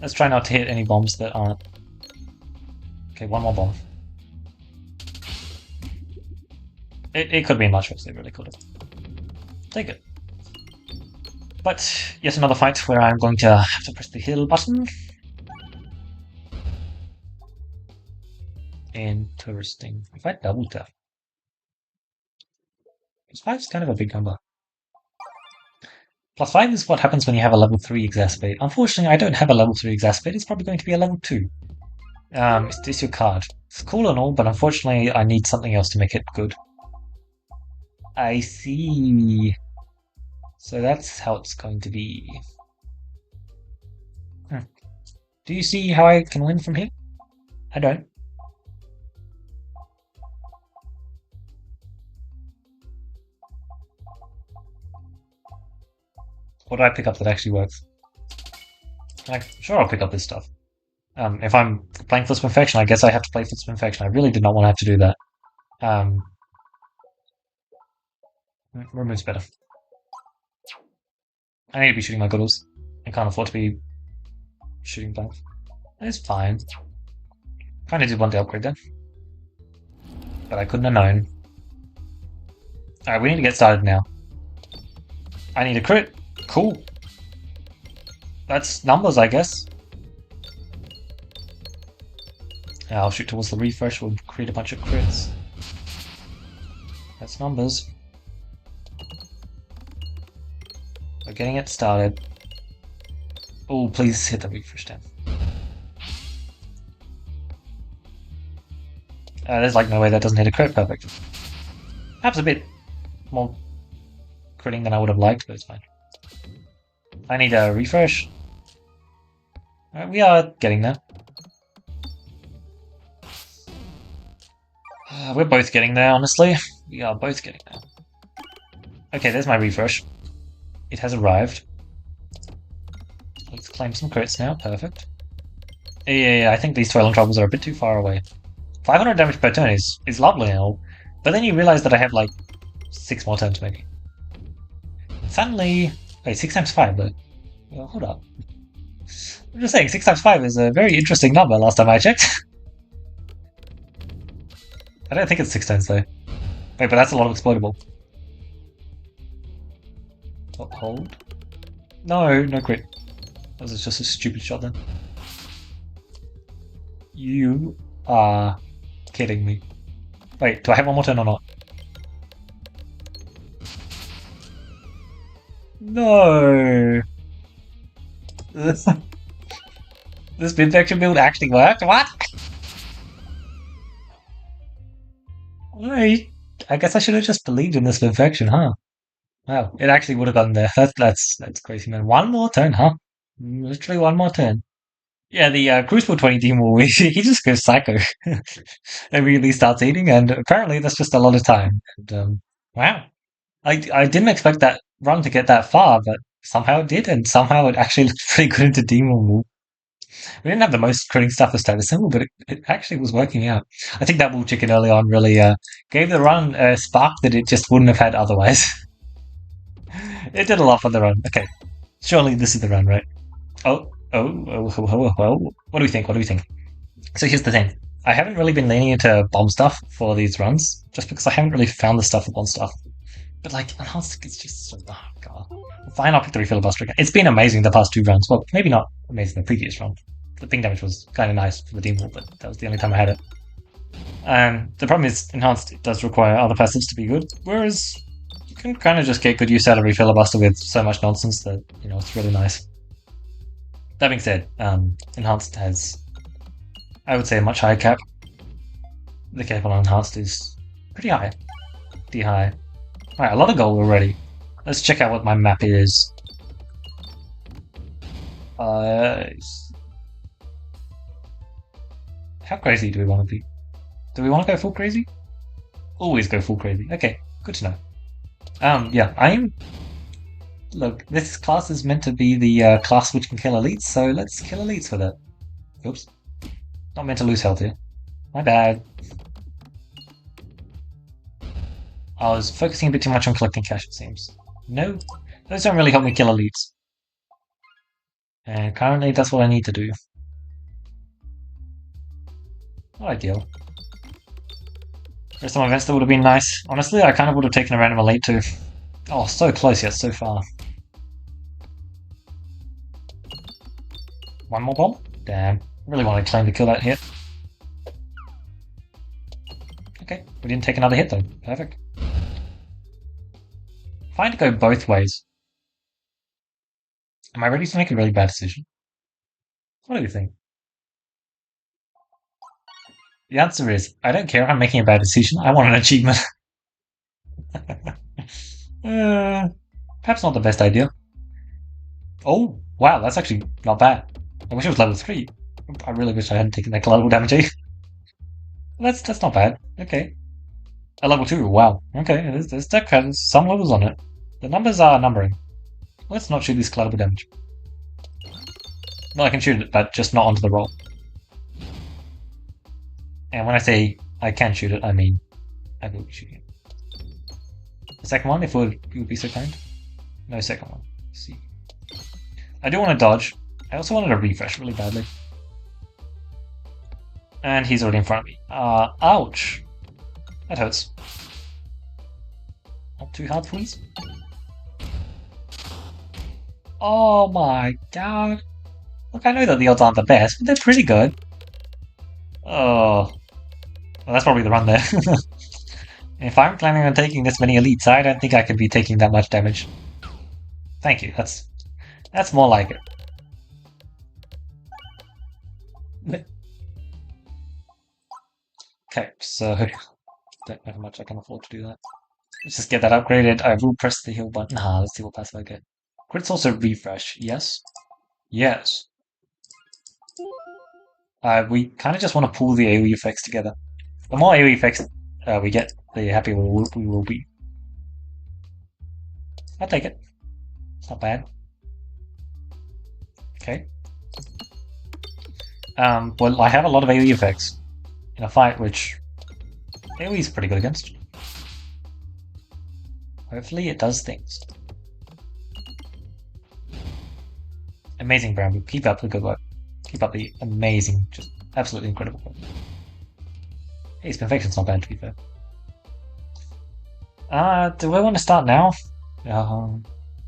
Let's try not to hit any bombs that aren't... Okay, one more bomb. It could be much worse, it really could have. Take it. But yet another fight where I'm going to have to press the heal button. Interesting. If I double tap. +5 is kind of a big number. +5 is what happens when you have a level 3 Exacerbate. Unfortunately, I don't have a level 3 Exacerbate. It's probably going to be a level 2. Is this your card? It's cool and all, but unfortunately I need something else to make it good. I see. So that's how it's going to be. Do you see how I can win from here? I don't. What do I pick up that actually works? Sure, I'll pick up this stuff. If I'm playing for Spinfection, I guess I have to play for Spinfection. I really did not want to have to do that. Remove's better. I need to be shooting my goodles. I can't afford to be shooting blanks. It's fine. Kinda did want to upgrade then. But I couldn't have known. Alright, we need to get started now. I need a crit. Cool. That's numbers, I guess. I'll shoot towards the refresh. We'll create a bunch of crits. That's numbers. We're getting it started. Oh, please hit the refresh down. There's like no way that doesn't hit a crit. Perfect. Perhaps a bit more critting than I would have liked, but it's fine. I need a refresh. Alright, we are getting there. We're both getting there, honestly. We are both getting there. Okay, there's my refresh. It has arrived. Let's claim some crits now. Perfect. Yeah, I think these Toiling Troubles are a bit too far away. 500 damage per turn is lovely and all, but then you realize that I have like 6 more turns maybe. Suddenly, wait, 6 times 5 though. Well, hold up. I'm just saying, 6 times 5 is a very interesting number last time I checked. I don't think it's 6 turns though. Wait, but that's a lot of explodable. Oh, hold. No, no crit. That was just a stupid shot then. You are kidding me. Wait, do I have one more turn or not? No! This Spinfection build actually worked? What? I guess I should have just believed in this Spinfection, huh? Wow, it actually would have gotten there. That's crazy, man. One more turn, huh? Literally one more turn. Yeah, the Cruciball 20 team will he just goes psycho and really starts eating, and apparently that's just a lot of time. And wow, I didn't expect that run to get that far, but somehow it did, and somehow it actually looked pretty good into Demon Wool. We didn't have the most critting stuff for status symbol, but it actually was working out. I think that Wool Chicken early on really gave the run a spark that it just wouldn't have had otherwise. It did a lot for the run. Okay, surely this is the run, right? Oh. What do we think? What do we think? So here's the thing. I haven't really been leaning into bomb stuff for these runs, just because I haven't really found the stuff for bomb stuff. But like, enhanced is just so. Oh god. Fine, I'll pick the refilibuster again. It's been amazing the past 2 runs. Well, maybe not amazing the previous run. The ping damage was kind of nice for the Demon, but that was the only time I had it. The problem is, enhanced it does require other passives to be good, whereas you can kind of just get good use out of refilibuster with so much nonsense that it's really nice. That being said, enhanced has, I would say, a much higher cap. The cap on enhanced is pretty high. Pretty high. Alright, a lot of gold already. Let's check out what my map is. How crazy do we want to be? Do we want to go full crazy? Always go full crazy. Okay, good to know. Yeah, Look, this class is meant to be the class which can kill elites, so let's kill elites with it. Oops. Not meant to lose health here. My bad. I was focusing a bit too much on collecting cash, it seems. No, those don't really help me kill elites. And currently, that's what I need to do. Not ideal. There's some events that would have been nice. Honestly, I kind of would have taken a random elite too. Oh, so close yet so far. One more bomb? Damn. I really wanted to claim to kill that hit. Okay, we didn't take another hit though. Perfect. Fine to go both ways. Am I ready to make a really bad decision? What do you think? The answer is, I don't care if I'm making a bad decision, I want an achievement. Perhaps not the best idea. Oh, wow, that's actually not bad. I wish it was level 3. I really wish I hadn't taken that collateral damage. That's not bad. Okay. A level 2, wow. Okay, this deck has some levels on it. The numbers are numbering. Let's not shoot this collateral damage. Well, I can shoot it, but just not onto the roll. And when I say I can shoot it, I mean I will be shooting it. The second one, if you would be so kind. No second one. Let's see. I do want to dodge. I also wanted a refresh really badly. And he's already in front of me. Ouch. That hurts. Not too hard, please. Oh my god. Look, I know that the odds aren't the best, but they're pretty good. Oh. Well, that's probably the run there. If I'm planning on taking this many elites, I don't think I could be taking that much damage. Thank you, that's more like it. Okay, so don't know how much I can afford to do that. Let's just get that upgraded. I will press the heal button. Let's see what passive I get. Crit's also refresh. Yes. Yes. We kind of just want to pull the AoE effects together. The more AoE effects we get, the happier we will be. I'll take it. It's not bad. Okay. Well, I have a lot of AoE effects in a fight, which AoE is pretty good against. Hopefully it does things. Amazing, Bramble. Keep up the good work. Keep up the amazing, just absolutely incredible work. Hey, Spinfection's not bad, to be fair. Do I want to start now?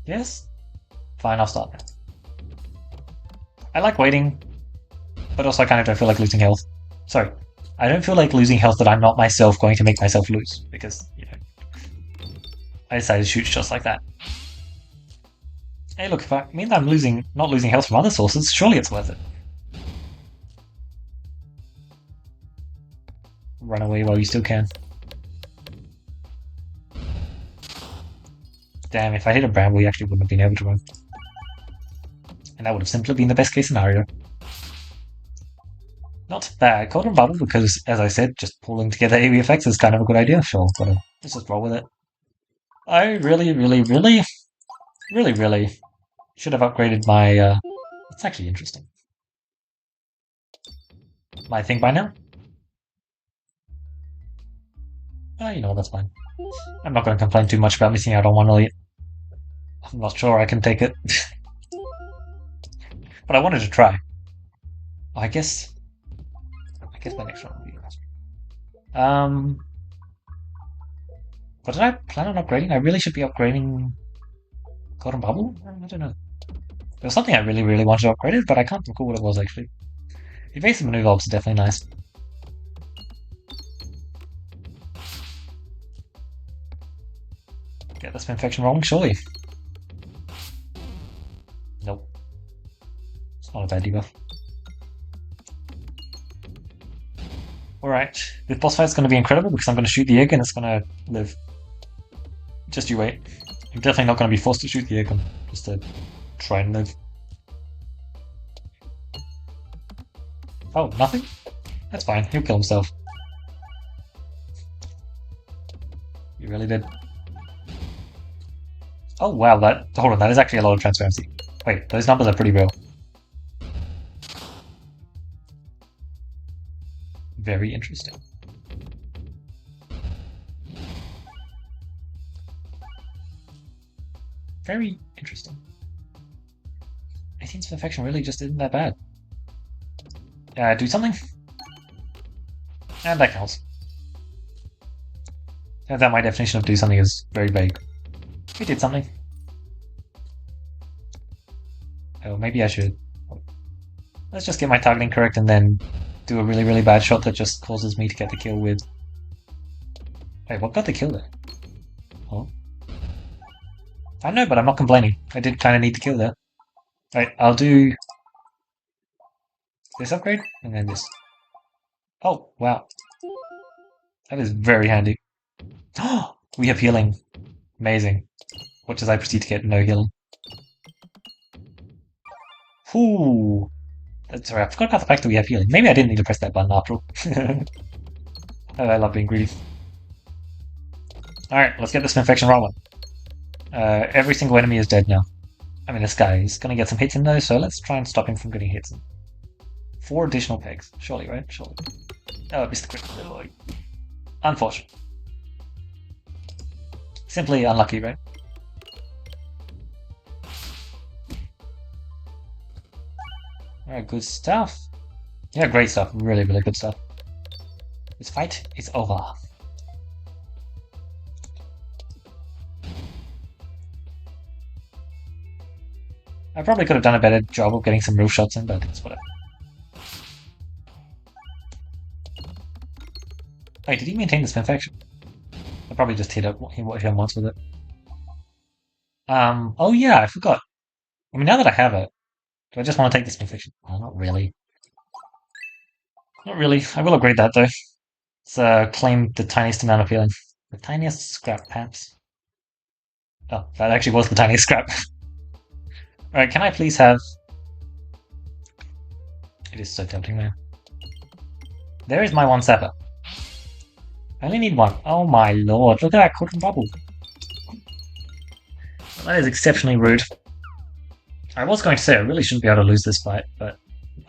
Yes? Fine, I'll start now. I like waiting, but also I kind of don't feel like losing health. Sorry, I don't feel like losing health that I'm not myself going to make myself lose, because, you know, I decided to shoot just like that. Hey, look, if I mean that I'm not losing health from other sources, surely it's worth it. Run away while you still can. Damn, if I hit a bramble, we actually wouldn't have been able to run. And that would have simply been the best case scenario. Not bad. Golden Bubble, because, as I said, just pulling together AoE effects is kind of a good idea. Sure, but let's just roll with it. I really should have upgraded my, it's actually interesting. My thing by now? You know, that's fine. I'm not going to complain too much about missing out on one elite. I'm not sure I can take it. But I wanted to try. I guess my next one will be last. What did I plan on upgrading? I really should be upgrading Golden Bubble? I don't know. There was something I really wanted to upgrade it, but I can't recall what it was actually. Evasive maneuver ops is definitely nice. Get the Spinfection rolling, surely. Nope. It's not a bad debuff. Alright, this boss fight is going to be incredible because I'm going to shoot the egg and it's going to live. Just you wait. I'm definitely not going to be forced to shoot the egg, just to try and live. Oh, nothing? That's fine, he'll kill himself. You really did. Oh wow, hold on, that is actually a lot of transparency. Wait, those numbers are pretty real. Very interesting. Very interesting. 18's Perfection really just isn't that bad. Do something? And that counts. Turns out my definition of do something is very vague. We did something. Oh, maybe I should. Let's just get my targeting correct and then do a really bad shot that just causes me to get the kill with... Wait, what got the kill there? Oh. I know, but I'm not complaining. I did kind of need the kill there. Right, I'll do this upgrade, and then this. Oh, wow. That is very handy. Oh, we have healing. Amazing. Watch as I proceed to get no healing. Ooh. Sorry, I forgot about the fact that we have healing. Maybe I didn't need to press that button after all. I love being greedy. Alright, let's get this infection rolling. Every single enemy is dead now. I mean, this guy is going to get some hits in though, so let's try and stop him from getting hits in. 4 additional pegs. Surely, right? Surely. Oh, I missed the crit. Oh, unfortunate. Simply unlucky, right? Alright, good stuff. Yeah, great stuff. Really good stuff. This fight is over. I probably could have done a better job of getting some real shots in, but it's whatever. Wait, did he maintain this infection? I probably just hit him once with it. Oh yeah, I forgot. I mean, now that I have it, do I just want to take this infection? Oh, not really. Not really. I will upgrade that though. Let's claim the tiniest amount of healing. The tiniest scrap, perhaps. Oh, that actually was the tiniest scrap. Alright, can I please have... It is so tempting, man. There is my one sapper. I only need one. Oh my lord, look at that cotton bubble. That is exceptionally rude. I was going to say I really shouldn't be able to lose this fight, but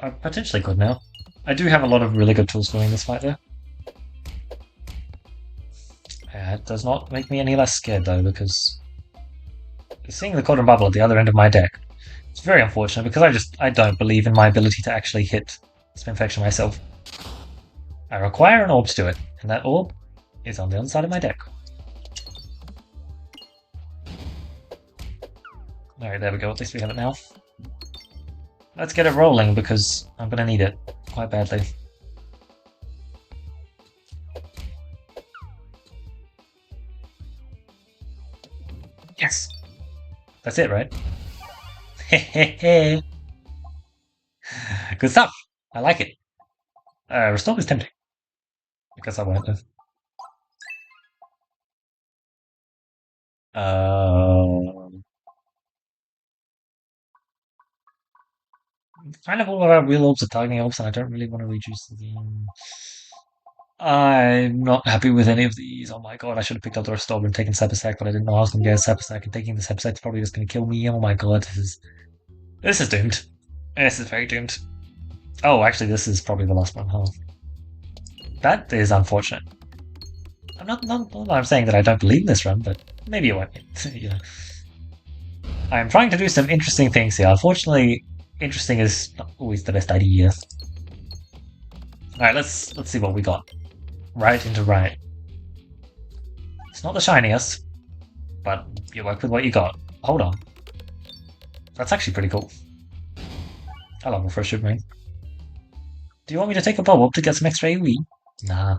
I potentially could now. I do have a lot of really good tools for winning this fight though. It does not make me any less scared though, because seeing the cotton bubble at the other end of my deck, it's very unfortunate because I don't believe in my ability to actually hit Spinfection myself. I require an orb to do it, and that orb is on the other side of my deck. Alright, there we go, at least we have it now. Let's get it rolling because I'm going to need it quite badly. Yes! That's it, right? Hehehe. Good stuff! I like it. Restore is tempting. I guess I won't though. Kind of all of our real orbs are targeting orbs, and I don't really want to reduce the game. I'm not happy with any of these. Oh my god, I should have picked up the Restore and taken Sapasac, but I didn't know I was going to get a Sapasac, and taking the Sapasac is probably just going to kill me. Oh my god, this is doomed. This is very doomed. Oh, actually, this is probably the last one, huh? That is unfortunate. I'm saying that I don't believe in this run, but maybe it won't. You know. I'm trying to do some interesting things here. Unfortunately, interesting is not always the best idea. Alright, let's see what we got. Right into right. It's not the shiniest, but you work with what you got. Hold on. That's actually pretty cool. I love Refresh Ring. Do you want me to take a bob up to get some extra AoE? Nah.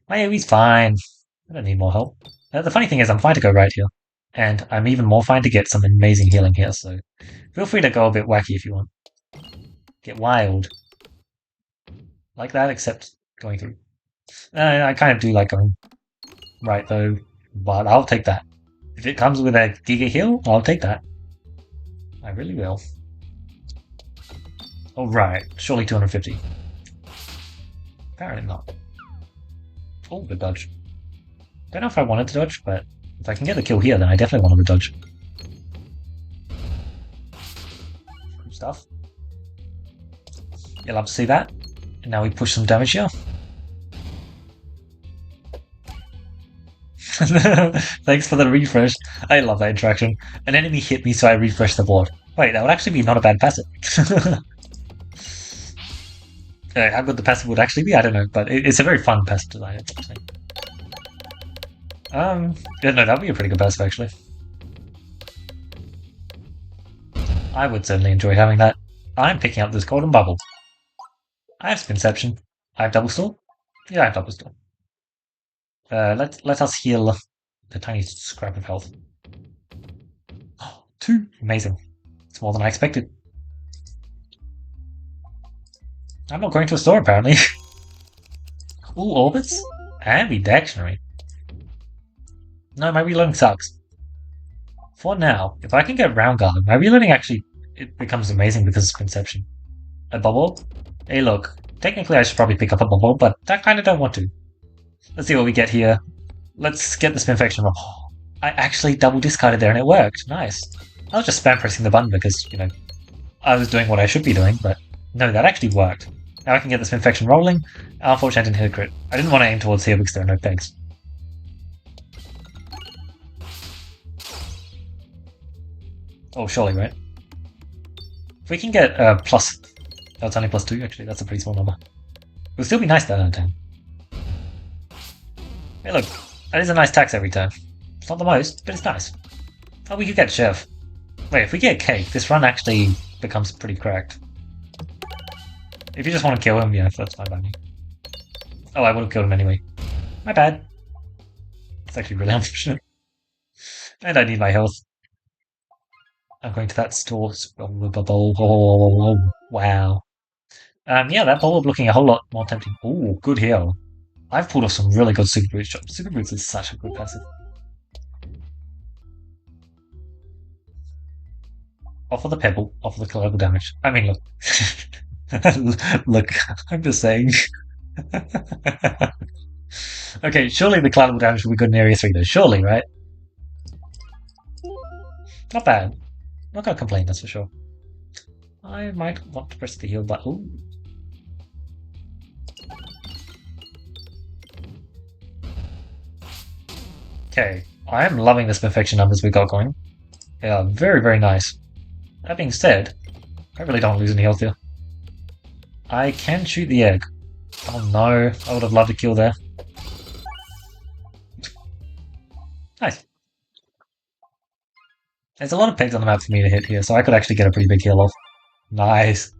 My AoE's fine. I don't need more help. The funny thing is I'm fine to go right here. And I'm even more fine to get some amazing healing here, so feel free to go a bit wacky if you want. Get wild. Like that, except going through. I kind of do like going right though, but I'll take that. If it comes with a Giga heal, I'll take that. I really will. Alright, surely 250. Apparently not. Oh, good dodge. Don't know if I wanted to dodge, but if I can get the kill here, then I definitely want to dodge. Good stuff. You'll love to see that. And now we push some damage here. Thanks for the refresh. I love that interaction. An enemy hit me, so I refreshed the board. Wait, that would actually be not a bad passive. How good the passive would actually be, I don't know, but it's a very fun passive design. Yeah, no, that would be a pretty good passive actually. I would certainly enjoy having that. I'm picking up this golden bubble. I have Spinception. I have double store. Yeah, I have double store. Let us heal the tiny scrap of health. Oh, 2! Amazing. It's more than I expected. I'm not going to a store, apparently. Ooh, orbits? Ambidextrary. No, my reloading sucks. For now, if I can get Roundrel, my reloading actually it becomes amazing because of Conception. A bubble? Hey look, technically I should probably pick up a bubble, but I kinda don't want to. Let's see what we get here. Let's get the Spinfection roll. Oh, I actually double discarded there and it worked. Nice. I was just spam pressing the button because, you know, I was doing what I should be doing, but no, that actually worked. Now I can get the Spinfection rolling. Unfortunately, I didn't hit a crit. I didn't want to aim towards here because there are no pegs. Oh, surely, right? If we can get plus... That's only plus 2, actually. That's a pretty small number. It would still be nice to out of 10. Hey, look. That is a nice tax every turn. It's not the most, but it's nice. Oh, we could get Chef. Wait, if we get Cake, this run actually becomes pretty cracked. If you just want to kill him, yeah, that's fine by me. Oh, I would have killed him anyway. My bad. It's actually really unfortunate. And I need my health. I'm going to that store. Wow. Yeah, that bulb looking a whole lot more tempting. Ooh, good heal. I've pulled off some really good Super Boots shots. Super Boots is such a good passive. Offer the pebble, offer the collateral damage. I mean, look. Look, I'm just saying. Okay, surely the collateral damage will be good in Area 3 though. Surely, right? Not bad. Not gonna complain, that's for sure. I might want to press the heal button. Ooh. Okay, I am loving the Spinfection numbers we got going. They are very, very nice. That being said, I really don't lose any health here. I can shoot the egg. Oh no, I would have loved to kill there. Nice. There's a lot of pegs on the map for me to hit here, so I could actually get a pretty big heal off. Nice.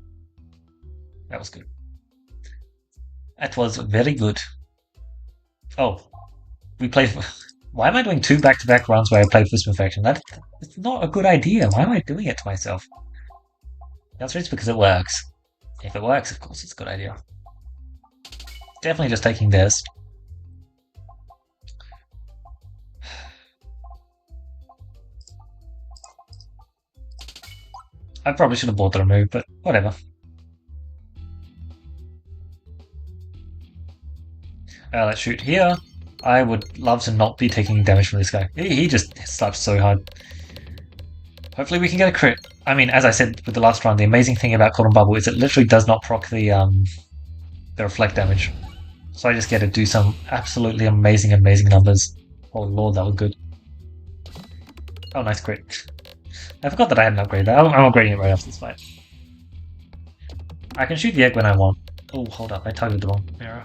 That was good. That was very good. Oh, we played. Why am I doing two back-to-back runs where I play for Spinfection? That's not a good idea. Why am I doing it to myself? The answer is because it works. If it works, of course, it's a good idea. Definitely just taking this. I probably should have bought the remove, but whatever. Let's shoot here. I would love to not be taking damage from this guy. He just slaps so hard. Hopefully we can get a crit. I mean, as I said with the last round, the amazing thing about Cotton Bubble is it literally does not proc the reflect damage. So I just get to do some absolutely amazing, amazing numbers. Oh lord, that was good. Oh, nice crit. I forgot that I had an upgrade there. I'm upgrading it right after this fight. I can shoot the egg when I want. Oh, hold up, I targeted the wrong arrow.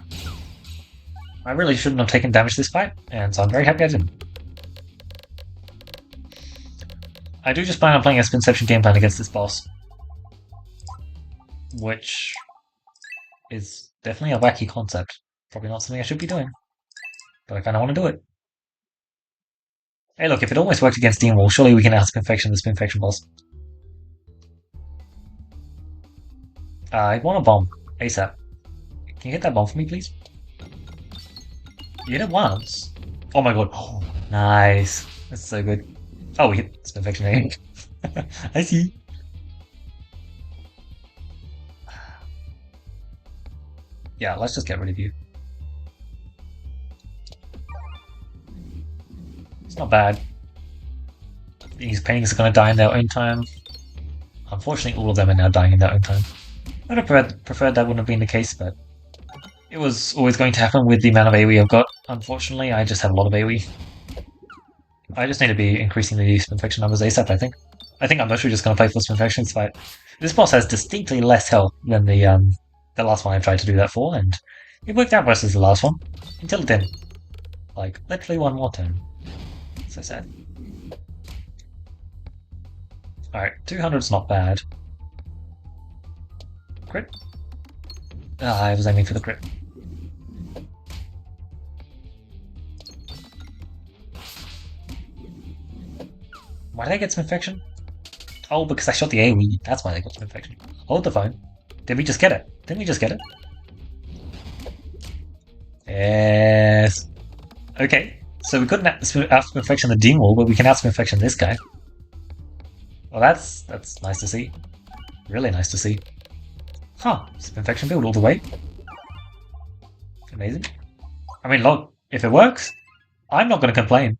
I really shouldn't have taken damage this fight, and so I'm very happy I didn't. I do just plan on playing a Spinception game plan against this boss. Which is definitely a wacky concept. Probably not something I should be doing. But I kinda want to do it. Hey look, if it almost worked against Demon Wall, surely we can out-Spinfection the Spinfection boss. I want a bomb. ASAP. Can you hit that bomb for me, please? You hit it once. Oh my god. Oh, nice. That's so good. Oh, we hit Spinfection again. I see. Yeah, let's just get rid of you. It's not bad. These paintings are going to die in their own time. Unfortunately, all of them are now dying in their own time. I'd have preferred that wouldn't have been the case, but it was always going to happen with the amount of AoE I've got. Unfortunately, I just have a lot of AoE. I just need to be increasing the Spinfection numbers ASAP, I think. I'm actually just going to play for Spinfection this fight. This boss has distinctly less health than the last one I tried to do that for, and it worked out versus the last one. Until it didn't. Like, literally one more turn. So sad. Alright, 200's not bad. Crit? Ah, I was aiming for the crit. Why did I get some infection? Oh, because I shot the AoE. That's why I got some infection. Hold the phone. Did we just get it? Didn't we just get it? Yes. Okay, so we couldn't out-infection the Demon Wall, but we can out-infection this guy. Well, that's nice to see. Really nice to see. Huh, Spinfection build all the way. Amazing. I mean, look, if it works, I'm not going to complain.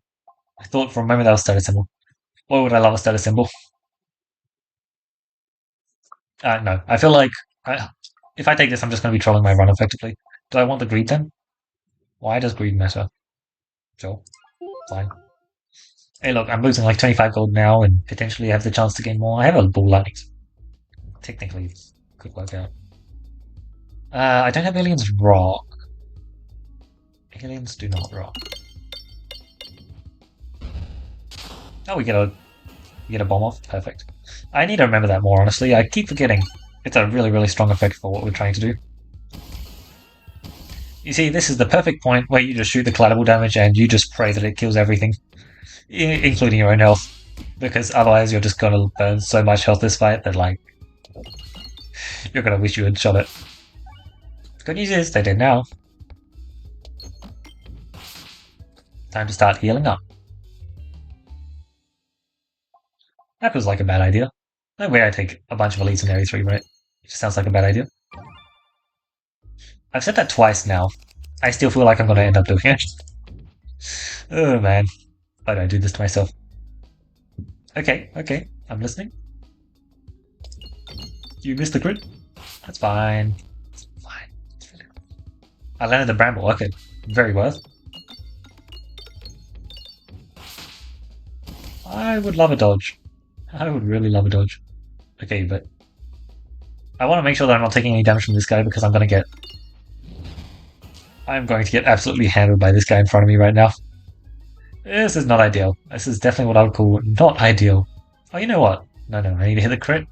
I thought for a moment that was status symbol. Why would I love a status symbol? No, I feel like if I take this, I'm just going to be trolling my run effectively. Do I want the greed then? Why does greed matter? Sure, fine. Hey, look, I'm losing like 25 gold now and potentially have the chance to gain more. I have a ball lightning. Technically, it could work out. I don't have aliens rock. Aliens do not rock. Oh, we get a bomb off. Perfect. I need to remember that more, honestly. I keep forgetting. It's a really, really strong effect for what we're trying to do. You see, this is the perfect point where you just shoot the collateral damage and you just pray that it kills everything, including your own health. Because otherwise you're just gonna burn so much health this fight that, like, you're gonna wish you had shot it. Good news is, they did now. Time to start healing up. That feels like a bad idea. No way I take a bunch of elites in Area 3, right? It just sounds like a bad idea. I've said that twice now. I still feel like I'm gonna end up doing it. Oh man, why do I do this to myself? Okay, okay, I'm listening. You missed the crit? That's fine. It's fine. It's really good. I landed the bramble. Okay, very worth. I would love a dodge. I would really love a dodge. Okay, but I want to make sure that I'm not taking any damage from this guy because I'm going to get absolutely handled by this guy in front of me right now. This is not ideal. This is definitely what I would call not ideal. Oh, you know what? No, I need to hit the crit.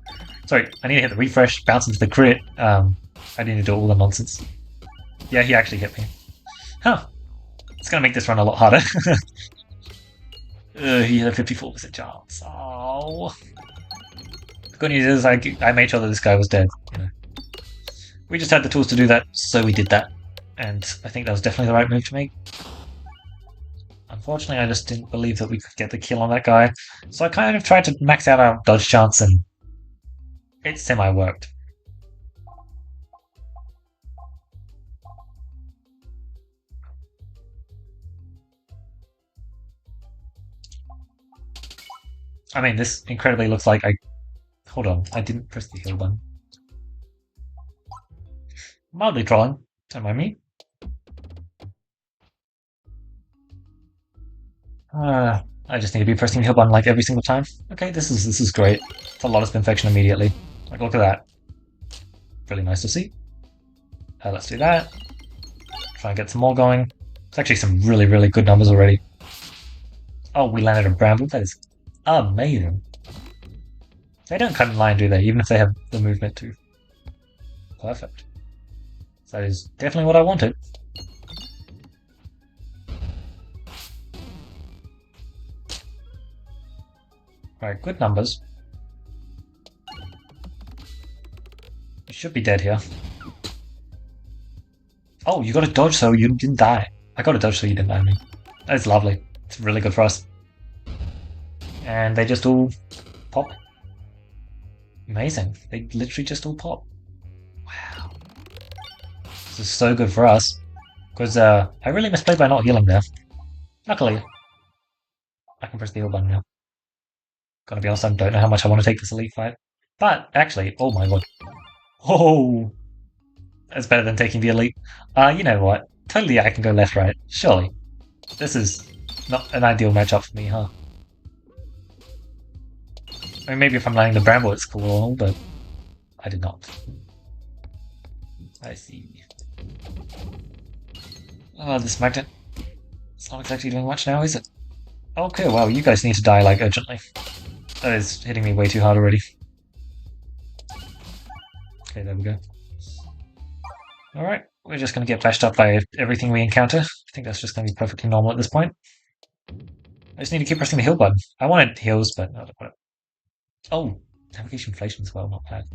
Sorry, I need to hit the refresh, bounce into the crit. I need to do all the nonsense. Yeah, he actually hit me. Huh. It's going to make this run a lot harder. He had a 54% chance. Oh. The good news is I made sure that this guy was dead. You know, we just had the tools to do that, so we did that. And I think that was definitely the right move to make. Unfortunately, I just didn't believe that we could get the kill on that guy. So I kind of tried to max out our dodge chance, and it semi-worked. I mean, this incredibly looks like I... Hold on, I didn't press the heal button. Mildly trolling. Don't mind me. I just need to be pressing the heal button like every single time. Okay, this is great. It's a lot of spinfection immediately. Like, look at that. Really nice to see. Let's do that. Try and get some more going. It's actually some really good numbers already. Oh, we landed a bramble. That is amazing. They don't cut in line, do they? Even if they have the movement too. Perfect. That is definitely what I wanted. Right, good numbers. You should be dead here. Oh, you got a dodge so you didn't die. I got a dodge so you didn't die, I mean. That's lovely. It's really good for us. And they just all pop. Amazing. They literally just all pop. Wow. This is so good for us. Because I really misplayed by not healing there. Luckily, I can press the heal button now. Gotta be honest, I don't know how much I want to take this elite fight. But, actually, oh my god. Oh! That's better than taking the elite. You know what? Totally I can go left-right. Surely. This is not an ideal matchup for me, huh? I mean, maybe if I'm landing the bramble it's cool and all, but I did not. I see. Oh, this magnet. It's not exactly doing much now, is it? Okay, well, you guys need to die, like, urgently. That is hitting me way too hard already. Okay, there we go. Alright, we're just going to get bashed up by everything we encounter. I think that's just going to be perfectly normal at this point. I just need to keep pressing the heal button. I wanted heals, but no, I don't want it. Oh, navigation inflation as well, not bad.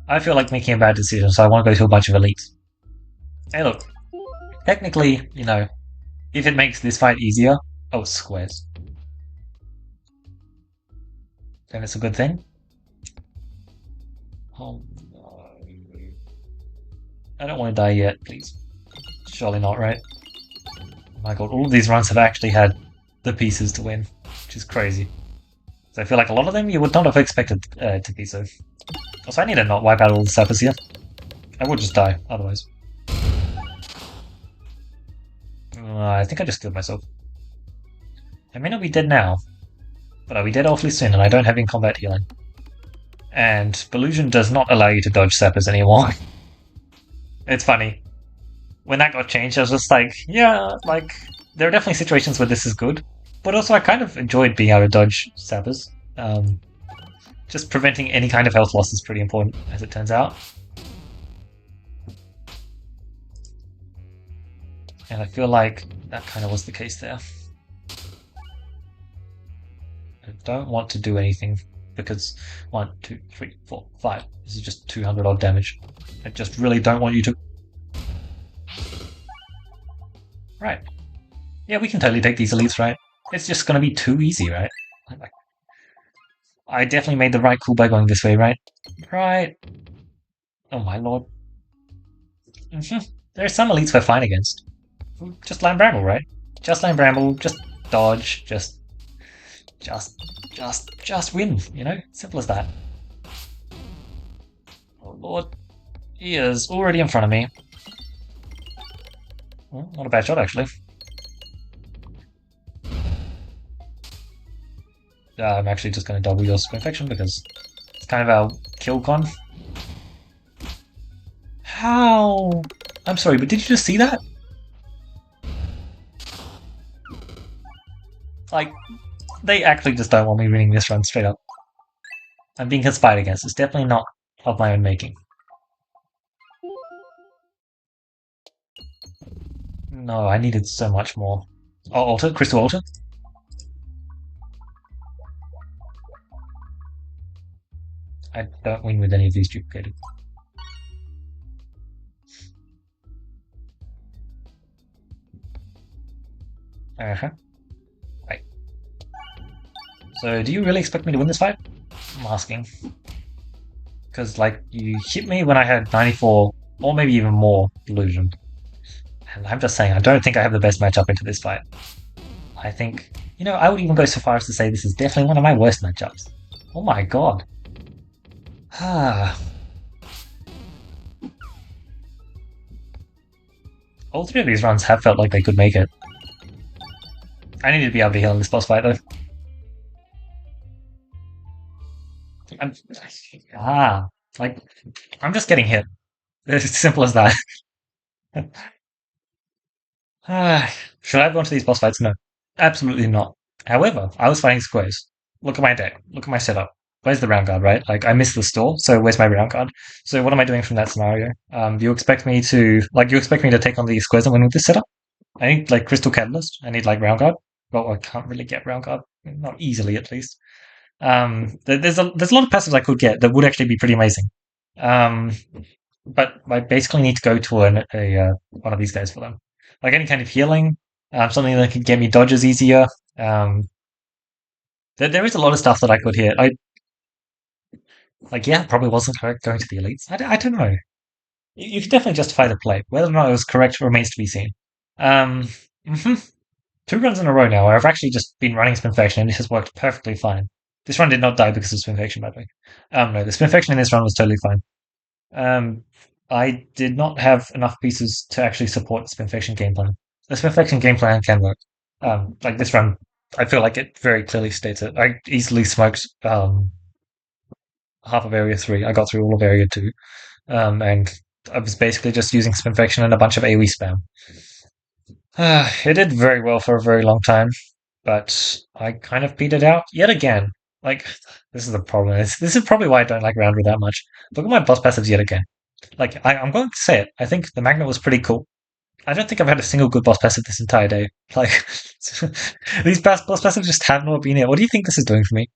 I feel like making a bad decision, so I want to go to a bunch of elites. Hey look, technically, you know, if it makes this fight easier... Oh, squares. Then it's a good thing. Oh no. I don't want to die yet, please. Surely not, right? Oh my god, all of these runs have actually had the pieces to win, which is crazy. So I feel like a lot of them you would not have expected to be so. Also, I need to not wipe out all the sappers here. I would just die, otherwise. I think I just killed myself. I may not be dead now, but I'll be dead awfully soon, and I don't have in-combat healing. And Belusion does not allow you to dodge sappers anymore. It's funny. When that got changed, I was just like, yeah, like, there are definitely situations where this is good, but also I kind of enjoyed being able to dodge sappers. Just preventing any kind of health loss is pretty important, as it turns out. And I feel like that kind of was the case there. I don't want to do anything because 1, 2, 3, 4, 5. This is just 200 odd damage. I just really don't want you to. Right. Yeah, we can totally take these elites, right? It's just gonna be too easy, right? I definitely made the right call by going this way, right? Right. Oh my lord. There are some elites we're fine against. Just land bramble, right? Just land bramble, just dodge, just, just win, you know? Simple as that. Oh lord, he is already in front of me. Well, not a bad shot, actually. I'm actually just going to double your Spinfection because it's kind of our kill con. How? I'm sorry, but did you just see that? Like, they actually just don't want me winning this run straight up. I'm being conspired against. It's definitely not of my own making. No, I needed so much more. Oh, altar? Crystal altar? I don't win with any of these duplicated. Uh-huh. Right. So, do you really expect me to win this fight? I'm asking. Because, like, you hit me when I had 94, or maybe even more, illusion. And I'm just saying, I don't think I have the best matchup into this fight. I think, you know, I would even go so far as to say this is definitely one of my worst matchups. Oh my god. Ah. All three of these runs have felt like they could make it. I need to be able to heal in this boss fight, though. I'm, ah, like, I'm just getting hit. It's as simple as that. Ah, should I have gone to these boss fights? No, absolutely not. However, I was fighting squares. Look at my deck. Look at my setup. Where's the round guard, right? Like, I missed the store, so where's my round guard? So what am I doing from that scenario? Do you expect me to, like, you expect me to take on the squares and win with this setup? I need, like, Crystal Catalyst. I need, like, round guard. Well, I can't really get round guard. Not easily, at least. There's a lot of passives I could get that would actually be pretty amazing. Um, but I basically need to go to one of these guys for them. Like any kind of healing, something that could get me dodges easier. Um, there is a lot of stuff that I could hit. Yeah, probably wasn't correct going to the elites. I don't know. You can definitely justify the play. Whether or not it was correct remains to be seen. Um, mhm. Two runs in a row now where I've actually just been running Spinfection and it has worked perfectly fine. This run did not die because of Spinfection, by the way. No, the Spinfection in this run was totally fine. Um, I did not have enough pieces to actually support the Spinfection game plan. The Spinfection game plan can work. Like this run, I feel like it very clearly states it. I easily smoked half of Area 3. I got through all of Area 2. And I was basically just using Spinfection and a bunch of AoE spam. It did very well for a very long time, but I kind of petered out yet again. Like, this is the problem. This is probably why I don't like Roundrel that much. Look at my boss passives yet again. Like, I'm going to say it. I think the magnet was pretty cool. I don't think I've had a single good boss passive this entire day. Like, these boss passives just have not been here. What do you think this is doing for me?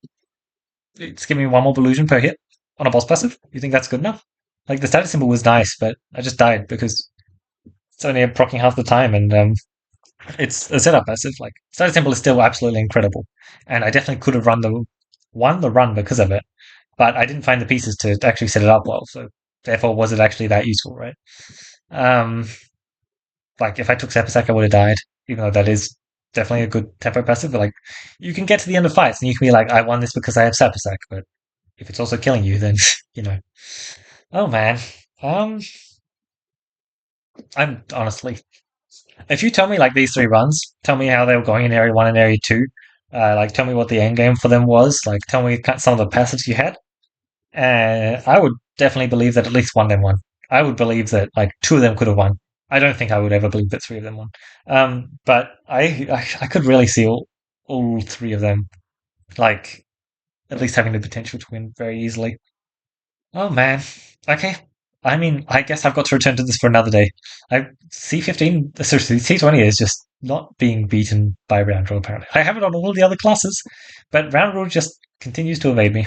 It's giving me one more illusion per hit on a boss passive? You think that's good enough? Like, the status symbol was nice, but I just died because it's only proccing half the time, and it's a setup passive. Like, status symbol is still absolutely incredible, and I definitely could have won the run because of it, but I didn't find the pieces to actually set it up well, so therefore was it actually that useful, right? Um, like if I took Sapasak, I would have died, even though that is definitely a good tempo passive. But like, you can get to the end of fights and you can be like, I won this because I have Sapasak. But if it's also killing you, then you know. Oh man, um, I'm honestly, if you tell me like these three runs, tell me how they were going in Area 1 and Area 2. Like, tell me what the end game for them was. Like, tell me some of the passives you had. I would definitely believe that at least one of them won. I would believe that like two of them could have won. I don't think I would ever believe that three of them won. But I could really see all three of them like at least having the potential to win very easily. Oh man. Okay. I mean, I guess I've got to return to this for another day. I C15, sorry, C20 is just not being beaten by Roundrel apparently. I have it on all the other classes, but Roundrel just continues to evade me.